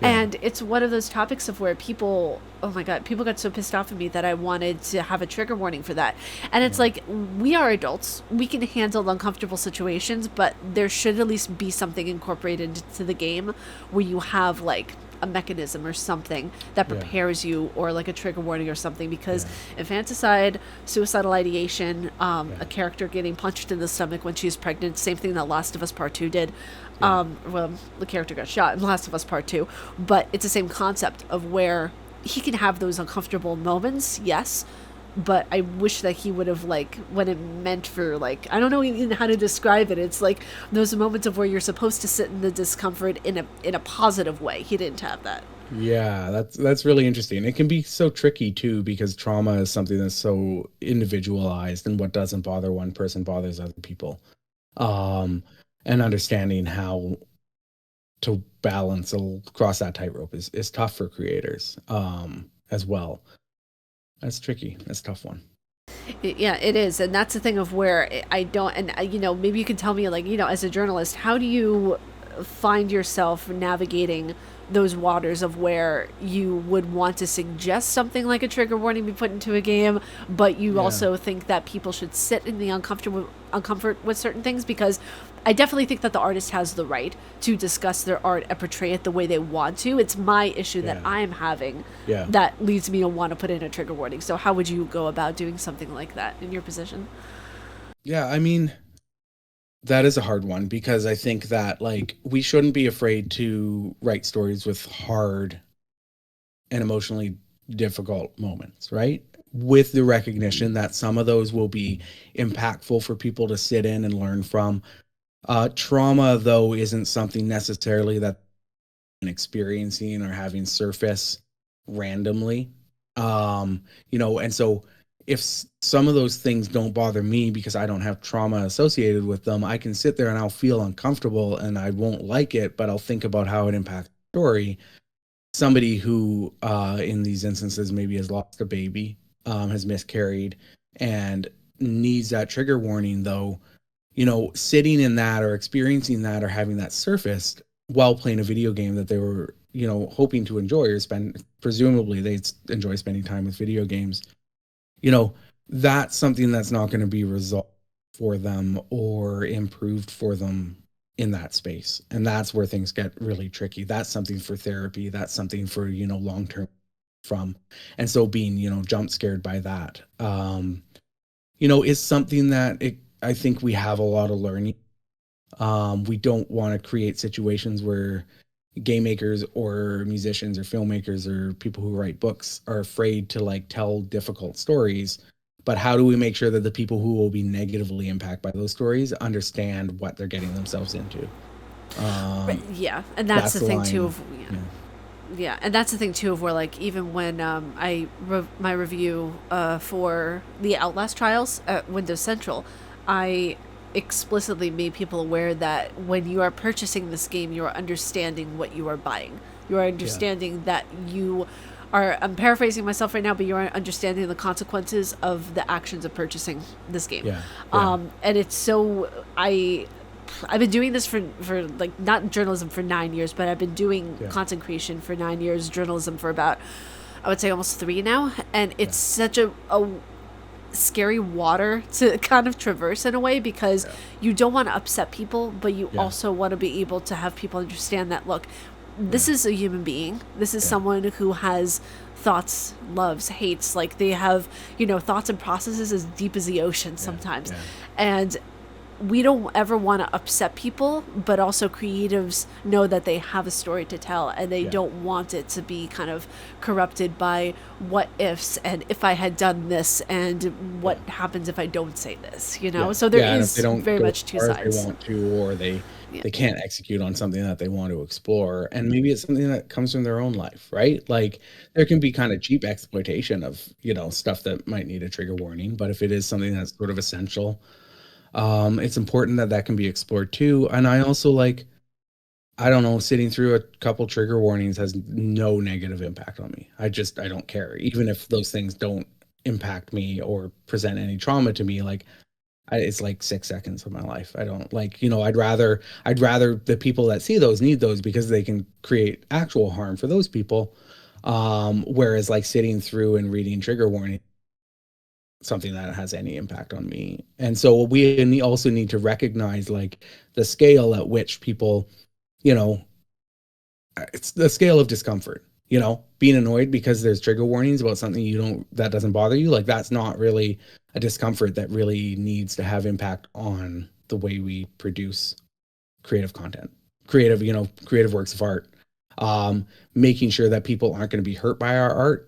And it's one of those topics of where people, oh my god, people got so pissed off at me that I wanted to have a trigger warning for that. And it's like, we are adults, we can handle uncomfortable situations, but there should at least be something incorporated into the game where you have like a mechanism or something that prepares you, or like a trigger warning or something, because infanticide, suicidal ideation, a character getting punched in the stomach when she's pregnant, same thing that Last of Us Part 2 did. Well, the character got shot in Last of Us Part 2, but it's the same concept of where he can have those uncomfortable moments, yes, but I wish that he would have, like, when it meant for, like, I don't know even how to describe it. It's like those moments of where you're supposed to sit in the discomfort in a positive way. He didn't have that. Yeah, that's really interesting. It can be so tricky too, because trauma is something that's so individualized, and what doesn't bother one person bothers other people. And understanding how to balance across that tightrope is tough for creators as well. That's tricky. That's a tough one. Yeah, it is. And that's the thing of where I don't, and maybe you can tell me, like, as a journalist, how do you find yourself navigating those waters of where you would want to suggest something like a trigger warning be put into a game, but you also think that people should sit in the uncomfort with certain things? Because I definitely think that the artist has the right to discuss their art and portray it the way they want to. It's my issue that I'm having that leads me to want to put in a trigger warning. So how would you go about doing something like that in your position? Yeah, I mean, that is a hard one, because I think that, like, we shouldn't be afraid to write stories with hard and emotionally difficult moments, right? With the recognition that some of those will be impactful for people to sit in and learn from. Trauma, though, isn't something necessarily that experiencing or having surface randomly. And so if some of those things don't bother me because I don't have trauma associated with them, I can sit there and I'll feel uncomfortable and I won't like it, but I'll think about how it impacts the story. Somebody who, in these instances, maybe has lost a baby, has miscarried, and needs that trigger warning, though, sitting in that or experiencing that or having that surfaced while playing a video game that they were, hoping to enjoy or presumably they enjoy spending time with video games, that's something that's not going to be resolved for them or improved for them in that space. And that's where things get really tricky. That's something for therapy. That's something for, long-term from. And so being, jump scared by that, is something that I think we have a lot of learning. We don't want to create situations where game makers or musicians or filmmakers or people who write books are afraid to, like, tell difficult stories. But how do we make sure that the people who will be negatively impacted by those stories understand what they're getting themselves into? Yeah, and that's That's the the thing too line. of Yeah. yeah, and that's the thing too of where like even when my review for the Outlast trials at Windows Central, I explicitly made people aware that when you are purchasing this game, you are understanding what you are buying. You are Yeah. understanding that you are. I'm paraphrasing myself right now, but you are understanding the consequences of the actions of purchasing this game. Yeah. Yeah. And it's so I've been doing this for like not journalism for 9 years, but I've been doing Yeah. content creation for 9 years, journalism for about I would say almost three now, and it's Yeah. such a scary water to kind of traverse in a way because Yeah. you don't want to upset people, but you Yeah. also want to be able to have people understand that look, this Yeah. is a human being. This is Yeah. someone who has thoughts, loves, hates. Like they have, thoughts and processes as deep as the ocean Yeah. sometimes, Yeah. and we don't ever want to upset people, but also creatives know that they have a story to tell and they Yeah. don't want it to be kind of corrupted by what ifs and if I had done this and what happens if I don't say this, Yeah. So there Yeah. And if they is don't very go as much two far as they sides. want to, or they Yeah. they can't execute on something that they want to explore, and maybe it's something that comes from their own life, right? Like there can be kind of cheap exploitation of, stuff that might need a trigger warning, but if it is something that's sort of essential, it's important that that can be explored too. And I also like, I don't know, sitting through a couple trigger warnings has no negative impact on me. I don't care. Even if those things don't impact me or present any trauma to me, like it's like 6 seconds of my life. I don't like, I'd rather the people that see those need those because they can create actual harm for those people. Whereas like sitting through and reading trigger warning, something that has any impact on me. And so we also need to recognize like the scale at which people, you know, it's the scale of discomfort, being annoyed because there's trigger warnings about something that doesn't bother you. Like that's not really a discomfort that really needs to have impact on the way we produce creative content, creative works of art. Making sure that people aren't going to be hurt by our art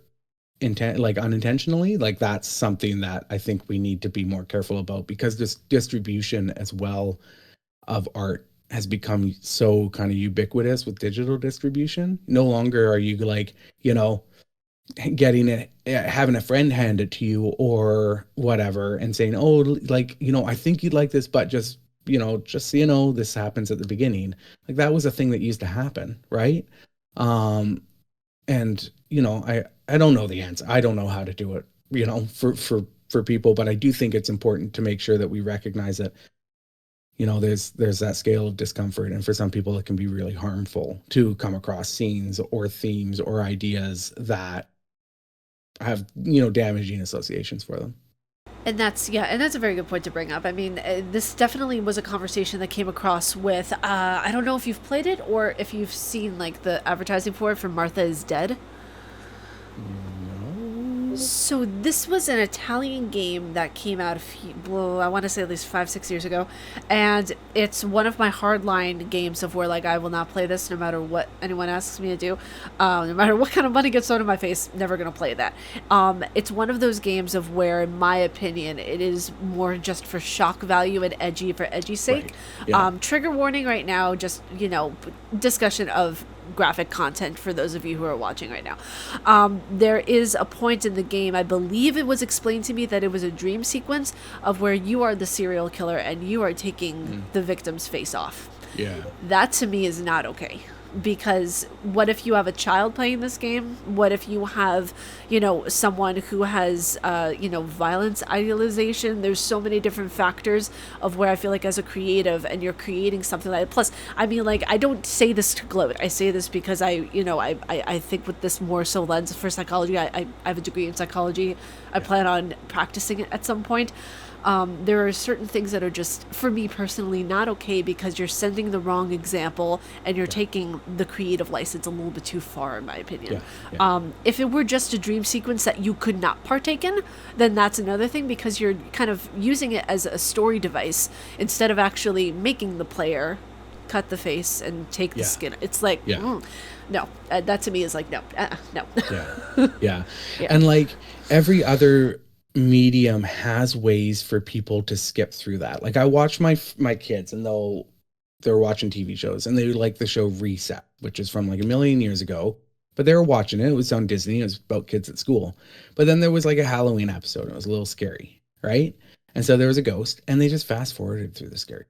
like unintentionally, like that's something that I think we need to be more careful about because this distribution as well of art has become so kind of ubiquitous with digital distribution. No longer are you like, getting it, having a friend hand it to you or whatever and saying, oh, like, I think you'd like this, but just so you know, this happens at the beginning. Like that was a thing that used to happen, right? Um, and I don't know the answer. I don't know how to do it, for people, but I do think it's important to make sure that we recognize that there's that scale of discomfort, and for some people it can be really harmful to come across scenes or themes or ideas that have damaging associations for them. And that's a very good point to bring up. I mean, this definitely was a conversation that came across with I don't know if you've played it or if you've seen like the advertising for it for Martha is Dead. No. So this was an Italian game that came out well, I want to say at least 5-6 years ago, and it's one of my hardline games of where like I will not play this no matter what anyone asks me to do, no matter what kind of money gets thrown in my face, never gonna play that. It's one of those games of where, in my opinion, it is more just for shock value and edgy for edgy's sake. Right. Yeah. Trigger warning right now, just discussion of graphic content for those of you who are watching right now. There is a point in the game, I believe it was explained to me that it was a dream sequence of where you are the serial killer and you are taking the victim's face off. Yeah. That to me is not okay. Because what if you have a child playing this game? What if you have, someone who has, violence idealization? There's so many different factors of where I feel like as a creative and you're creating something like that. Plus, I mean, like, I don't say this to gloat. I say this because I think with this more so lens for psychology. I have a degree in psychology. I plan on practicing it at some point. There are certain things that are just, for me personally, not okay because you're sending the wrong example and you're taking the creative license a little bit too far, in my opinion. Yeah. If it were just a dream sequence that you could not partake in, then that's another thing because you're kind of using it as a story device instead of actually making the player cut the face and take the skin. It's like, no, that to me is like, no. Yeah. Yeah. And like every other medium has ways for people to skip through that. Like I watch my kids and they were watching TV shows, and they liked the show Reset, which is from like a million years ago. But they were watching it. It was on Disney. It was about kids at school. But then there was like a Halloween episode. And it was a little scary, right? And so there was a ghost, and they just fast forwarded through the scary.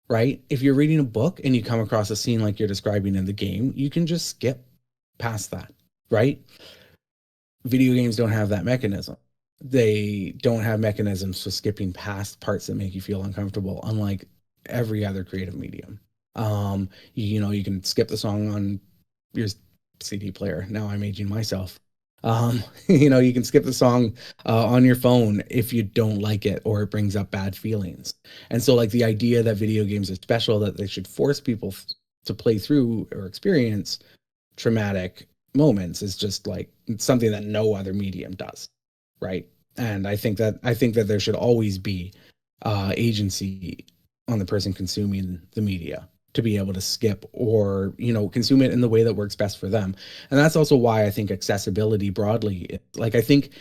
Right? If you're reading a book and you come across a scene like you're describing in the game, you can just skip past that, right? Video games don't have that mechanism. They don't have mechanisms for skipping past parts that make you feel uncomfortable, unlike every other creative medium. You can skip the song on your CD player. Now I'm aging myself. You can skip the song on your phone if you don't like it or it brings up bad feelings. And so like the idea that video games are special, that they should force people to play through or experience traumatic moments, is just like something that no other medium does, right? And I think that there should always be agency on the person consuming the media to be able to skip or consume it in the way that works best for them. And that's also why I think accessibility broadly, like I think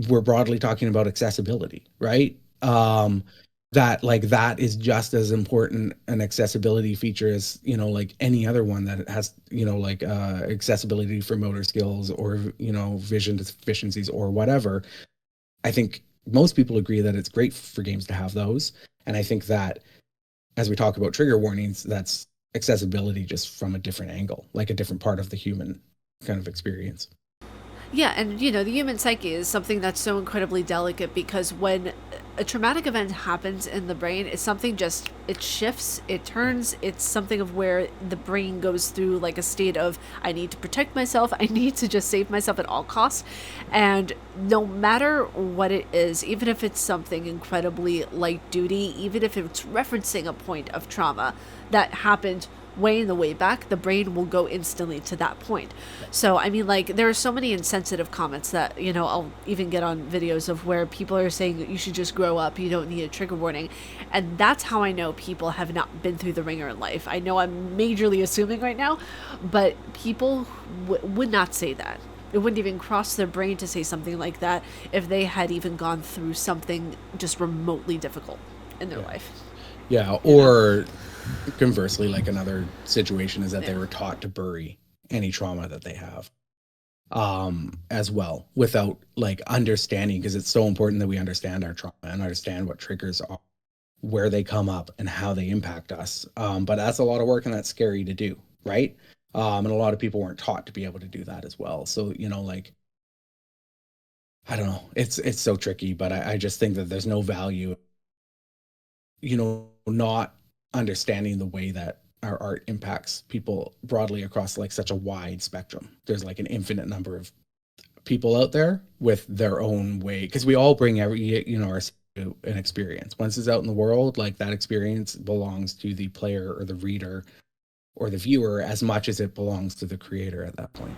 we're broadly talking about accessibility, right? That is just as important an accessibility feature as like any other one that has accessibility for motor skills or vision deficiencies or whatever. I think most people agree that it's great for games to have those, and I think that as we talk about trigger warnings, that's accessibility just from a different angle, like a different part of the human kind of experience. Yeah, and the human psyche is something that's so incredibly delicate, because when a traumatic event happens in the brain, it's something just, it shifts, it turns, it's something of where the brain goes through like a state of, I need to protect myself, I need to just save myself at all costs. And no matter what it is, even if it's something incredibly light duty, even if it's referencing a point of trauma that happened way in the way back, the brain will go instantly to that point. So I mean, like, there are so many insensitive comments that I'll even get on videos of where people are saying that you should just grow up, you don't need a trigger warning. And that's how I know people have not been through the ringer in life. I know I'm majorly assuming right now, but people would not say that. It wouldn't even cross their brain to say something like that if they had even gone through something just remotely difficult in their life. Yeah, or conversely, like another situation is that they were taught to bury any trauma that they have as well, without like understanding, because it's so important that we understand our trauma and understand what triggers are, where they come up and how they impact us. But that's a lot of work, and that's scary to do, right? And a lot of people weren't taught to be able to do that as well. So like, I don't know, it's so tricky, but I just think that there's no value not understanding the way that our art impacts people broadly across like such a wide spectrum. There's like an infinite number of people out there with their own way, because we all bring an experience. Once it's out in the world, like that experience belongs to the player or the reader or the viewer as much as it belongs to the creator at that point.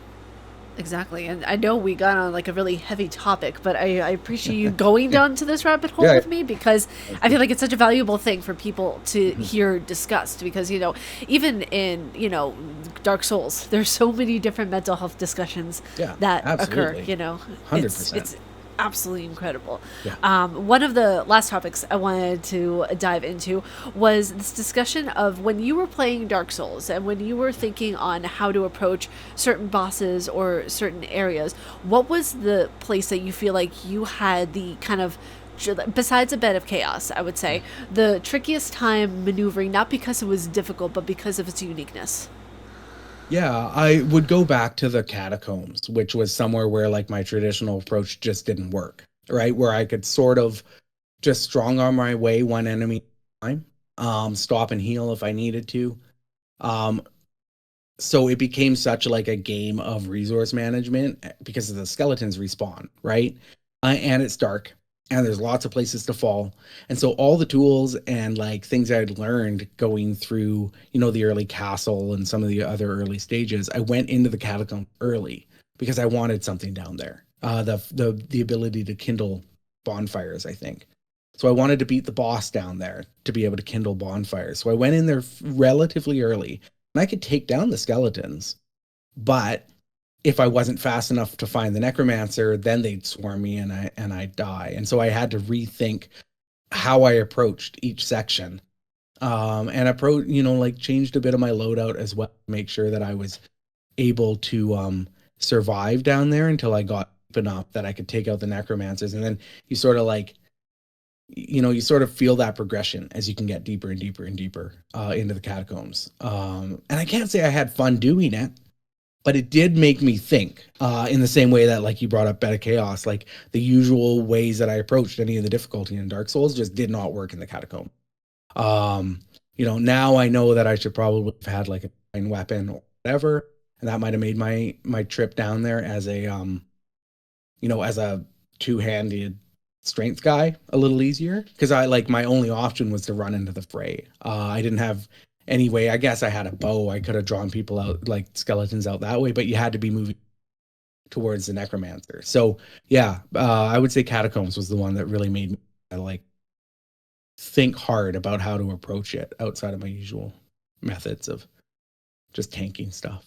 Exactly. And I know we got on like a really heavy topic, but I appreciate you going down to this rabbit hole with me, because I feel like it's such a valuable thing for people to hear discussed, because, even in, Dark Souls, there's so many different mental health discussions that absolutely. occur, 100%. It's absolutely incredible. Yeah. One of the last topics I wanted to dive into was this discussion of when you were playing Dark Souls and when you were thinking on how to approach certain bosses or certain areas. What was the place that you feel like you had the kind of, besides a bed of chaos, I would say, the trickiest time maneuvering, not because it was difficult, but because of its uniqueness? Yeah, I would go back to the catacombs, which was somewhere where like my traditional approach just didn't work, right? Where I could sort of just strong arm my way one enemy at a time, stop and heal if I needed to. Um, so it became such like a game of resource management because of the skeletons respawn, right? And it's dark, and there's lots of places to fall. And so all the tools and like things I'd learned going through, the early castle and some of the other early stages, I went into the catacomb early because I wanted something down there. The ability to kindle bonfires, I think. So I wanted to beat the boss down there to be able to kindle bonfires. So I went in there relatively early, and I could take down the skeletons, but if I wasn't fast enough to find the necromancer, then they'd swarm me and I'd die. And so I had to rethink how I approached each section And like changed a bit of my loadout as well to make sure that I was able to survive down there until I got deep enough that I could take out the necromancers. And then you sort of like, you sort of feel that progression as you can get deeper and deeper and deeper into the catacombs. And I can't say I had fun doing it, but it did make me think in the same way that, like, you brought up Beta Chaos, like the usual ways that I approached any of the difficulty in Dark Souls just did not work in the catacomb. Now I know that I should probably have had like a fine weapon or whatever, and that might have made my trip down there as a two-handed strength guy a little easier, because I like my only option was to run into the fray. I didn't have any way. I guess I had a bow. I could have drawn people out, like skeletons out that way, but you had to be moving towards the necromancer. So yeah, I would say Catacombs was the one that really made me like think hard about how to approach it outside of my usual methods of just tanking stuff.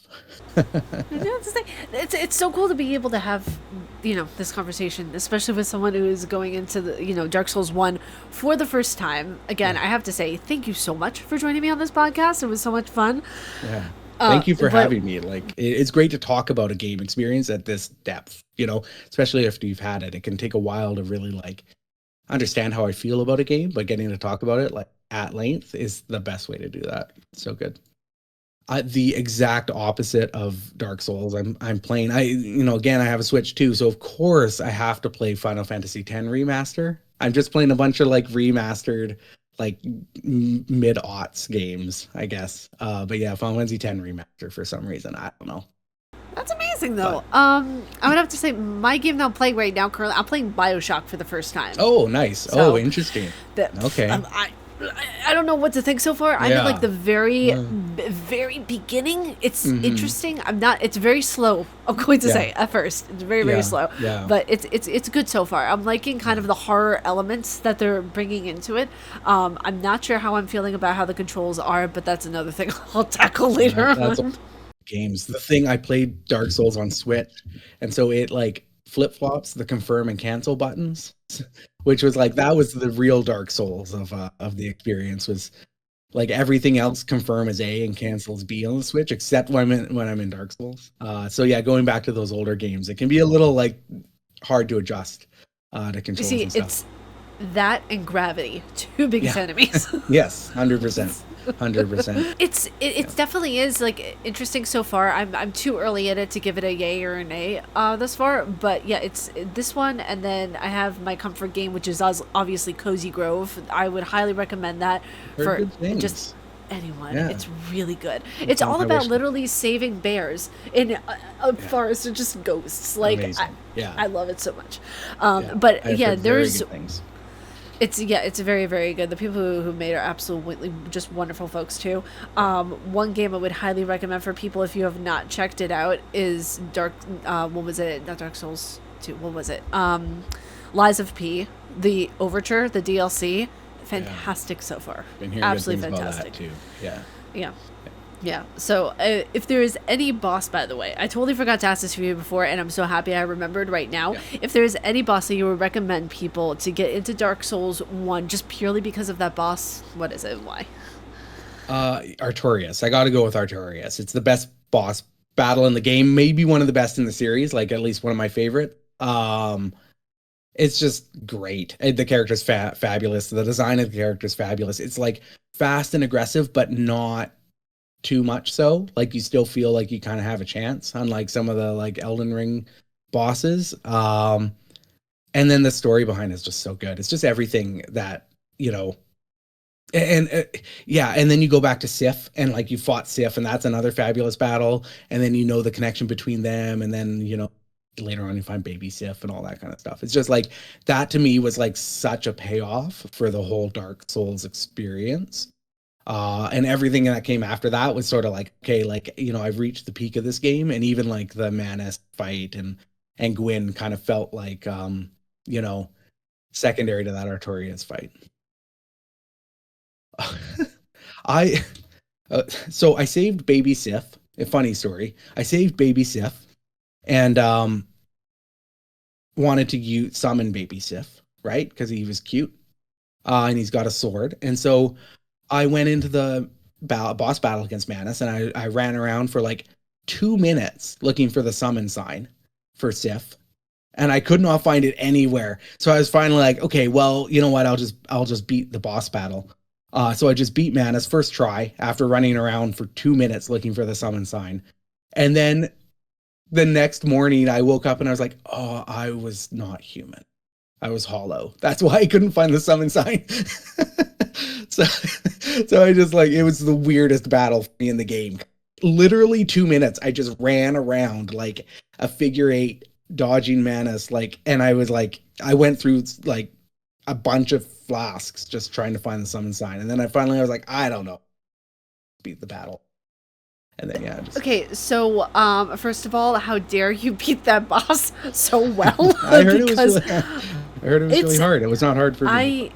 It's so cool to be able to have, this conversation, especially with someone who is going into the, Dark Souls 1 for the first time. Again, I have to say thank you so much for joining me on this podcast. It was so much fun. Yeah. Thank you for having me. Like, it's great to talk about a game experience at this depth, especially after you've had it. It can take a while to really like understand how I feel about a game, but getting to talk about it like at length is the best way to do that. So good. The exact opposite of Dark Souls. I'm playing. Again, I have a Switch too, so of course I have to play Final Fantasy X Remaster. I'm just playing a bunch of like remastered, like mid-aughts games, I guess. But yeah, Final Fantasy X Remaster for some reason. I don't know. That's amazing, though. I would have to say my game that I'm playing right now, currently, I'm playing BioShock for the first time. Oh, nice. So, interesting. Okay. I don't know what to think so far. I'm in like the very beginning. It's interesting. It's very slow. I'm going to say at first it's very slow. Yeah. But it's good so far. I'm liking kind of the horror elements that they're bringing into it. I'm not sure how I'm feeling about how the controls are, but that's another thing I'll tackle later on. Games. The thing, I played Dark Souls on Switch, and so it like flip-flops the confirm and cancel buttons, which was like, that was the real Dark Souls of the experience. Was like everything else confirm is A and cancel is B on the Switch, except when I'm in Dark Souls. So yeah, going back to those older games, it can be a little like hard to adjust to controls. See, and stuff. It's that and gravity, two biggest enemies. Yes, 100%. 100%. It definitely is like interesting so far. I'm too early in it to give it a yay or a nay thus far, but yeah, it's this one, and then I have my comfort game, which is obviously Cozy Grove. I would highly recommend that for just anyone. Yeah. It's really good. It's all about literally saving bears in a forest of just ghosts. Like, I love it so much. But yeah, there's it's very, very good. The people who made it are absolutely just wonderful folks too. One game I would highly recommend for people if you have not checked it out is what was it? Not Dark Souls 2. What was it? Lies of P, the Overture, the DLC. Fantastic so far. Absolutely fantastic. Too. Yeah. Yeah. Yeah. So if there is any boss, by the way, I totally forgot to ask this of you before, and I'm so happy I remembered right now. Yeah. If there is any boss that you would recommend people to get into Dark Souls 1 just purely because of that boss, what is it and why? Artorias. I got to go with Artorias. It's the best boss battle in the game. Maybe one of the best in the series, like at least one of my favorite. It's just great. The character's fabulous. The design of the character is fabulous. It's like fast and aggressive, but not too much so. Like, you still feel like you kind of have a chance, unlike some of the like Elden Ring bosses. And then the story behind it is just so good. It's just everything that, and then you go back to Sif, and like you fought Sif, and that's another fabulous battle. And then the connection between them, and then later on you find baby Sif and all that kind of stuff. It's just like that to me was like such a payoff for the whole Dark Souls experience. And everything that came after that was sort of like, okay, like, I've reached the peak of this game, and even like the Manus fight and Gwyn kind of felt like, secondary to that Artorias fight. So I saved baby Sif. A funny story. I saved baby Sif and wanted to summon baby Sif, right? Because he was cute, and he's got a sword, and so I went into the boss battle against Manus, and I ran around for like 2 minutes looking for the summon sign for Sif, and I could not find it anywhere. So I was finally like, okay, well, you know what? I'll just beat the boss battle. So I just beat Manus first try after running around for 2 minutes looking for the summon sign, and then the next morning I woke up and I was like, oh, I was not human. I was hollow. That's why I couldn't find the summon sign. so, so I just like, it was the weirdest battle for me in the game. Literally 2 minutes. I just ran around like a figure eight dodging Manus. Like, and I was like, I went through like a bunch of flasks just trying to find the summon sign. And then I was like, I don't know. Beat the battle. And then, yeah. Okay, so first of all, how dare you beat that boss so well? I heard it was really hard. It was not hard for me. I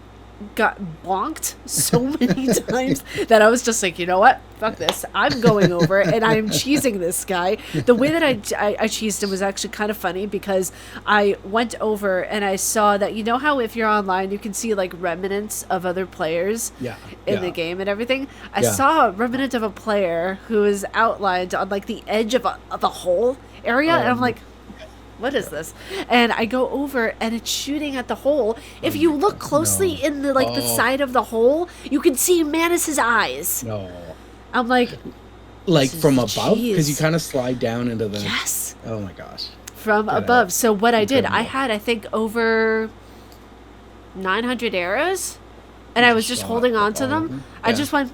got bonked so many times that I was just like, you know what? Fuck this. I'm going over and I'm cheesing this guy. The way that I cheesed him was actually kind of funny because I went over and I saw that, you know how if you're online, you can see like remnants of other players in the game and everything. I saw a remnant of a player who is outlined on like the edge of a hole area. And I'm like, what is this? And I go over and it's shooting at the hole. If you look closely in the the side of the hole, you can see Manus's eyes. No. I'm like from above? Because you kind of slide down into the... Yes. Oh my gosh. From above. So what I did, I had, I think, over 900 arrows. And I was just holding on to them. I just went...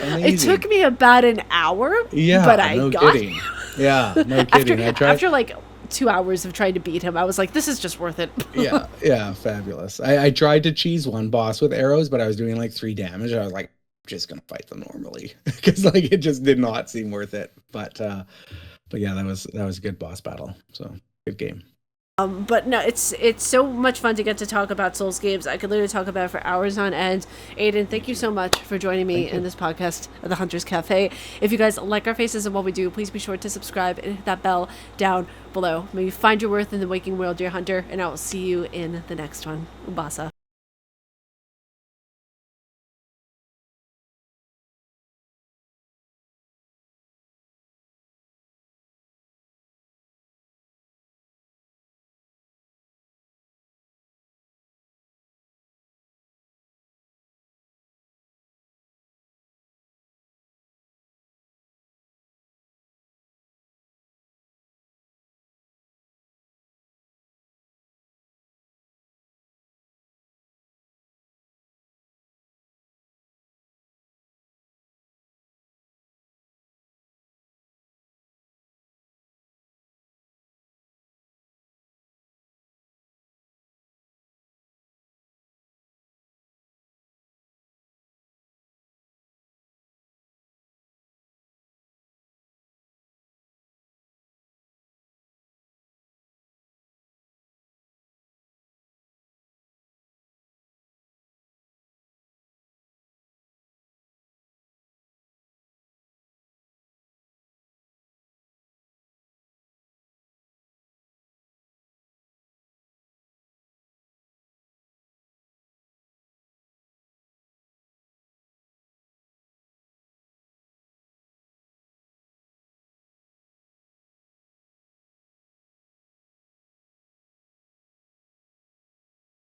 It took me about an hour. Yeah, but I got kidding. Yeah, no kidding. After like 2 hours of trying to beat him, I was like, this is just worth it. yeah, fabulous. I tried to cheese one boss with arrows, but I was doing like 3 damage. I was like, just gonna fight them normally because like it just did not seem worth it. But yeah, that was a good boss battle. So good game. But no, it's so much fun to get to talk about Souls games. I could literally talk about it for hours on end. Aidan, thank you so much for joining me in this podcast of the Hunter's Cafe. If you guys like our faces and what we do, please be sure to subscribe and hit that bell down below. May you find your worth in the waking world, dear hunter, and I will see you in the next one. Ubasa.